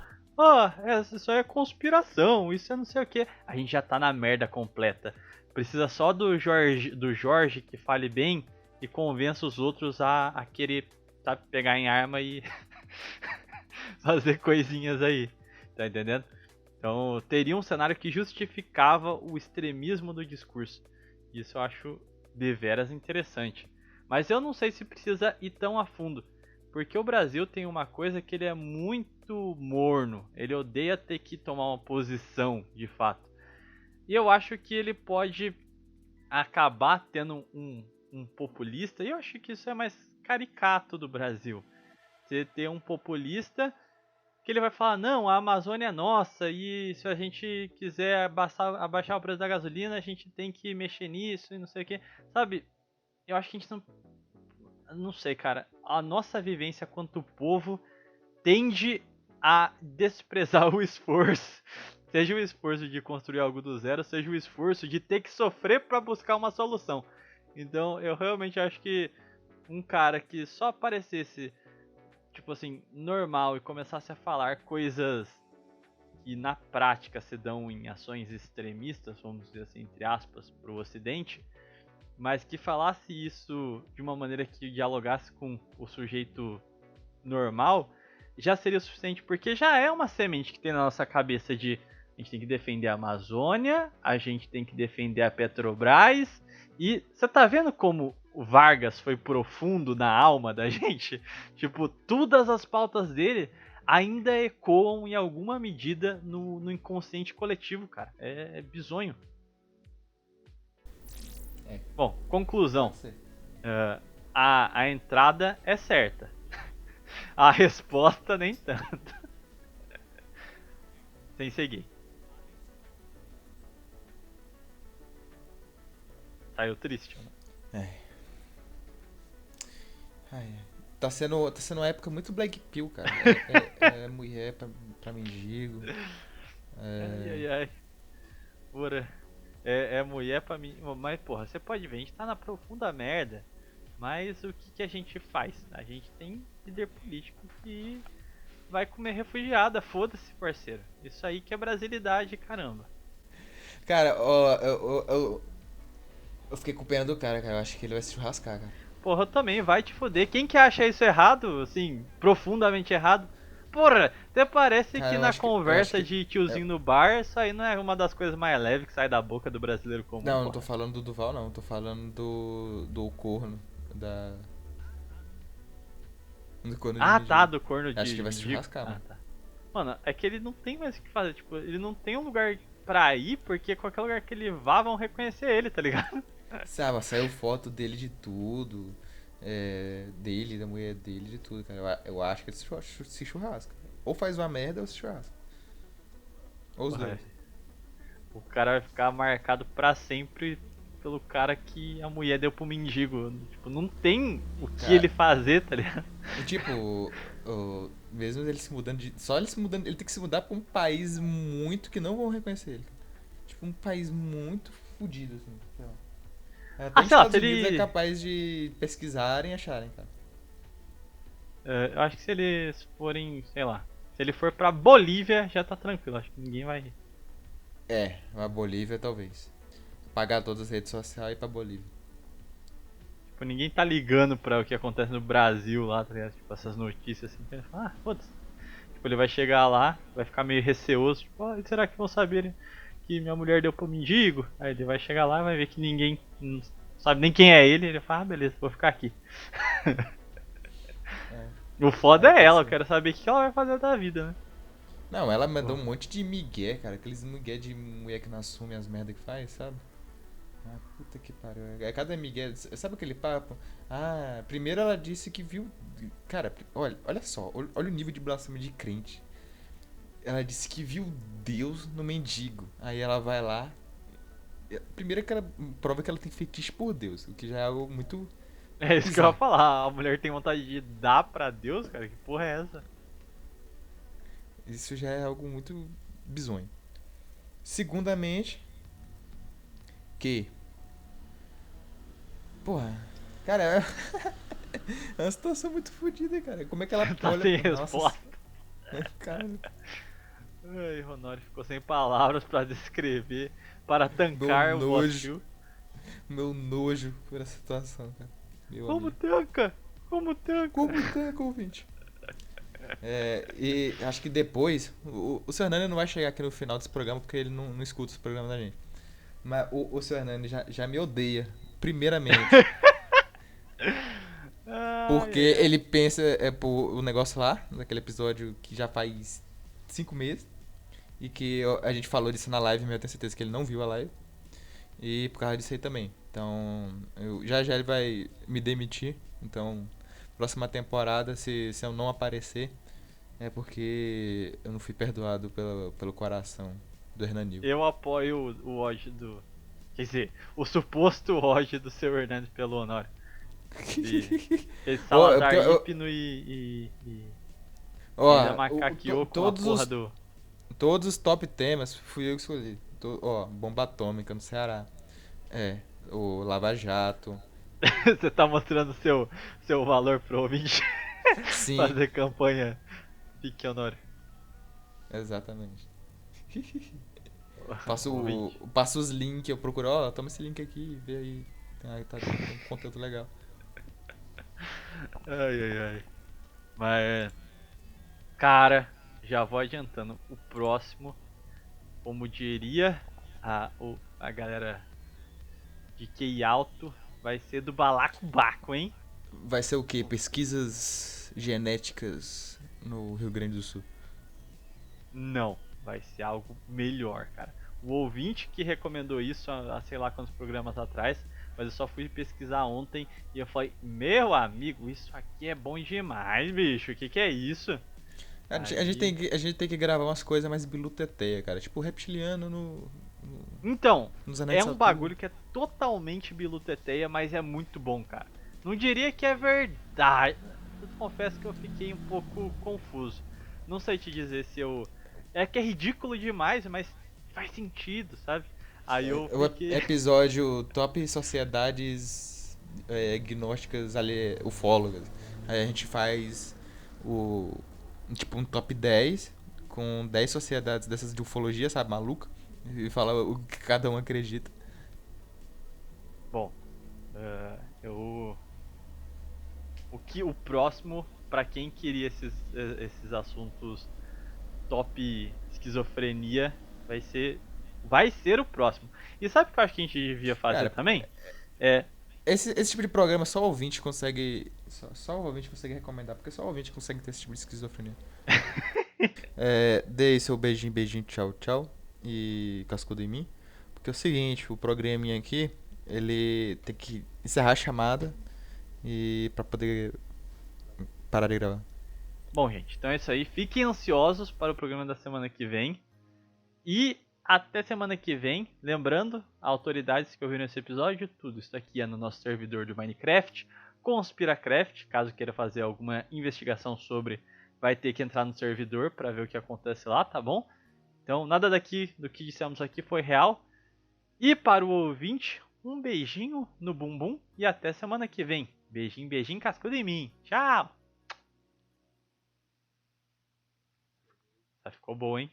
isso é conspiração, isso é não sei o que. A gente já tá na merda completa. Precisa só do Jorge que fale bem e convença os outros a querer, sabe, pegar em arma e fazer coisinhas aí. Tá entendendo? Então teria um cenário que justificava o extremismo do discurso. Isso eu acho deveras interessante. Mas eu não sei se precisa ir tão a fundo. Porque o Brasil tem uma coisa que ele é muito morno. Ele odeia ter que tomar uma posição, de fato. E eu acho que ele pode acabar tendo um populista. E eu acho que isso é mais caricato do Brasil. Você ter um populista que ele vai falar: não, a Amazônia é nossa. E se a gente quiser abaixar o preço da gasolina, a gente tem que mexer nisso e não sei o que. Sabe, eu acho que a gente não sei, cara. A nossa vivência quanto povo tende a desprezar o esforço. Seja o esforço de construir algo do zero, seja o esforço de ter que sofrer para buscar uma solução. Então, eu realmente acho que um cara que só aparecesse, tipo assim, normal e começasse a falar coisas que na prática se dão em ações extremistas, vamos dizer assim, entre aspas, pro Ocidente, mas que falasse isso de uma maneira que dialogasse com o sujeito normal, já seria o suficiente, porque já é uma semente que tem na nossa cabeça de a gente tem que defender a Amazônia, a gente tem que defender a Petrobras, e você tá vendo como o Vargas foi profundo na alma da gente? Tipo, todas as pautas dele ainda ecoam em alguma medida no inconsciente coletivo, cara. É bizonho. Bom, conclusão. A entrada é certa. A resposta nem tanto. Sem seguir. Saiu triste, né? Tá sendo uma época muito Black Pill, cara. É mulher pra mendigo. Ai. Pura. É mulher pra mim. Mas, porra, você pode ver, a gente tá na profunda merda. Mas o que a gente faz? A gente tem líder político que vai comer refugiada. Foda-se, parceiro. Isso aí que é brasilidade, caramba. Cara, ó, eu fiquei com pena do cara. Eu acho que ele vai se churrascar, cara. Porra, eu também, vai te foder. Quem que acha isso errado, assim, profundamente errado? Porra, até parece Cara, que eu na acho conversa que- de tiozinho no bar, isso aí não é uma das coisas mais leves que sai da boca do brasileiro comum. Não, não porra. tô falando do Duval, não. Tô falando do corno. Do corno de Ah, mendigo. tá, do corno de Acho que vai se mendigo. churrascar, Ah, mano. tá. Mano, é que ele não tem mais o que fazer, tipo, ele não tem um lugar pra ir, porque qualquer lugar que ele vá vão reconhecer ele, tá ligado? Sabe, saiu foto dele de tudo. Dele, da mulher dele, de tudo, cara. Eu acho que ele se churrasca. Ou faz uma merda ou se churrasca. Ou os Porra, dois. o cara vai ficar marcado pra sempre pelo cara que a mulher deu pro mendigo. Tipo, não tem o que ele Cara, fazer, tá ligado? e tipo, mesmo ele se mudando de. Só ele se mudando, ele tem que se mudar pra um país muito que não vão reconhecer ele. Tipo, um país muito fodido, assim. Sei lá. Até Ah, nos sei lá, Estados se Unidos é ele. capaz de pesquisarem e acharem, cara. Eu acho que se eles forem, sei lá. Se ele for pra Bolívia, já tá tranquilo. Acho que ninguém vai. A Bolívia talvez. Apagar todas as redes sociais e ir pra Bolívia. Tipo, ninguém tá ligando pra o que acontece no Brasil lá, tá ligado? Tipo, essas notícias assim. Ele fala, foda-se. Tipo, ele vai chegar lá, vai ficar meio receoso. Tipo, será que vão saber que minha mulher deu pro mendigo? Aí ele vai chegar lá e vai ver que ninguém não sabe nem quem é ele. Ele fala, beleza, vou ficar aqui. É. O foda Pode é ela, eu ser. quero saber o que ela vai fazer da vida, né? Não, ela mandou um monte de migué, cara. Aqueles migué de mulher que não assume as merdas que faz, sabe? Ah, puta que pariu. É cada migué. Sabe aquele papo? Ah, primeiro ela disse que viu. Cara, olha só. Olha o nível de blasfêmia de crente. Ela disse que viu Deus no mendigo. Aí ela vai lá. Primeiro que ela prova que ela tem fetiche por Deus, o que já é algo muito É isso que eu ia bizarro. falar. A mulher tem vontade de dar pra Deus, cara? Que porra é essa? Isso já é algo muito bizonho. Segundamente, que. Porra. Cara, é uma situação muito fodida, cara. Como é que ela Tá olha. sem Nossa. resposta. Cara, Ai, Ronaldo ficou sem palavras pra descrever, para meu tancar o nojo. vacilo. Meu nojo por essa situação, cara. Meu Como amigo. tanca? Como tanca? Como tanca, ouvinte? E acho que depois. O seu Hernani não vai chegar aqui no final desse programa porque ele não escuta os programas da gente. Mas o seu Hernani já me odeia, primeiramente. Ai, Porque ai, ai. ele pensa por o negócio lá, naquele episódio que já faz 5 meses. E que a gente falou disso na live, mas eu tenho certeza que ele não viu a live. E por causa disso aí também. Então, já ele vai me demitir. Então, próxima temporada, se eu não aparecer, é porque eu não fui perdoado pelo coração do Hernanil. Eu apoio o ódio do. Quer dizer, o suposto ódio do seu Hernandes pelo Honório. Ele Salazar Hipno e ainda Ó, macaqueou com a porra do. todos os top temas fui eu que escolhi. Bomba atômica no Ceará. O Lava Jato. Você tá mostrando seu valor pro ouvinte Sim, fazer campanha Fique Honório. exatamente. Ouvinte. Passo os links, eu procuro, toma esse link aqui e vê aí. Tem um conteúdo legal. Ai, ai, ai. Mas, cara, já vou adiantando. O próximo, como diria a galera de QI alto, vai ser do Balacobaco, hein? Vai ser o quê? Pesquisas genéticas no Rio Grande do Sul. Não, vai ser algo melhor, cara. O ouvinte que recomendou isso há sei lá quantos programas atrás, mas eu só fui pesquisar ontem e eu falei, meu amigo, isso aqui é bom demais, bicho. O que é isso? A gente tem que gravar umas coisas mais biluteteia, cara. Tipo reptiliano Então, nos Anéis é de um Saturno. bagulho que é totalmente biluteteia, mas é muito bom, cara. Não diria que é verdade. Eu confesso que eu fiquei um pouco confuso. Não sei te dizer se eu. É que é ridículo demais, mas faz sentido, sabe? Aí eu O fiquei. episódio Top Sociedades Gnósticas Ufólogas. Aí a gente faz tipo um top 10 com 10 sociedades dessas de ufologia, sabe, maluca, e fala o que cada um acredita. Bom, eu. O próximo, pra quem queria esses assuntos top esquizofrenia, vai ser o próximo. E sabe o que eu acho que a gente devia fazer Cara, também? É, esse tipo de programa só o ouvinte consegue Só o ouvinte consegue recomendar, porque só o ouvinte consegue ter esse tipo de esquizofrenia. Dei seu beijinho, tchau, tchau. E cascudo em mim. Porque é o seguinte, o programinha aqui, ele tem que encerrar a chamada e pra poder parar de gravar. Bom, gente, então é isso aí. Fiquem ansiosos para o programa da semana que vem. E até semana que vem. Lembrando, autoridades que ouviram esse episódio, tudo isso aqui é no nosso servidor do Minecraft, Conspiracraft. Caso queira fazer alguma investigação sobre, vai ter que entrar no servidor para ver o que acontece lá, tá bom? Então, nada daqui do que dissemos aqui foi real. E para o ouvinte, um beijinho no bumbum e até semana que vem. Beijinho, beijinho, cascudo em mim. Tchau! Essa ficou boa, hein?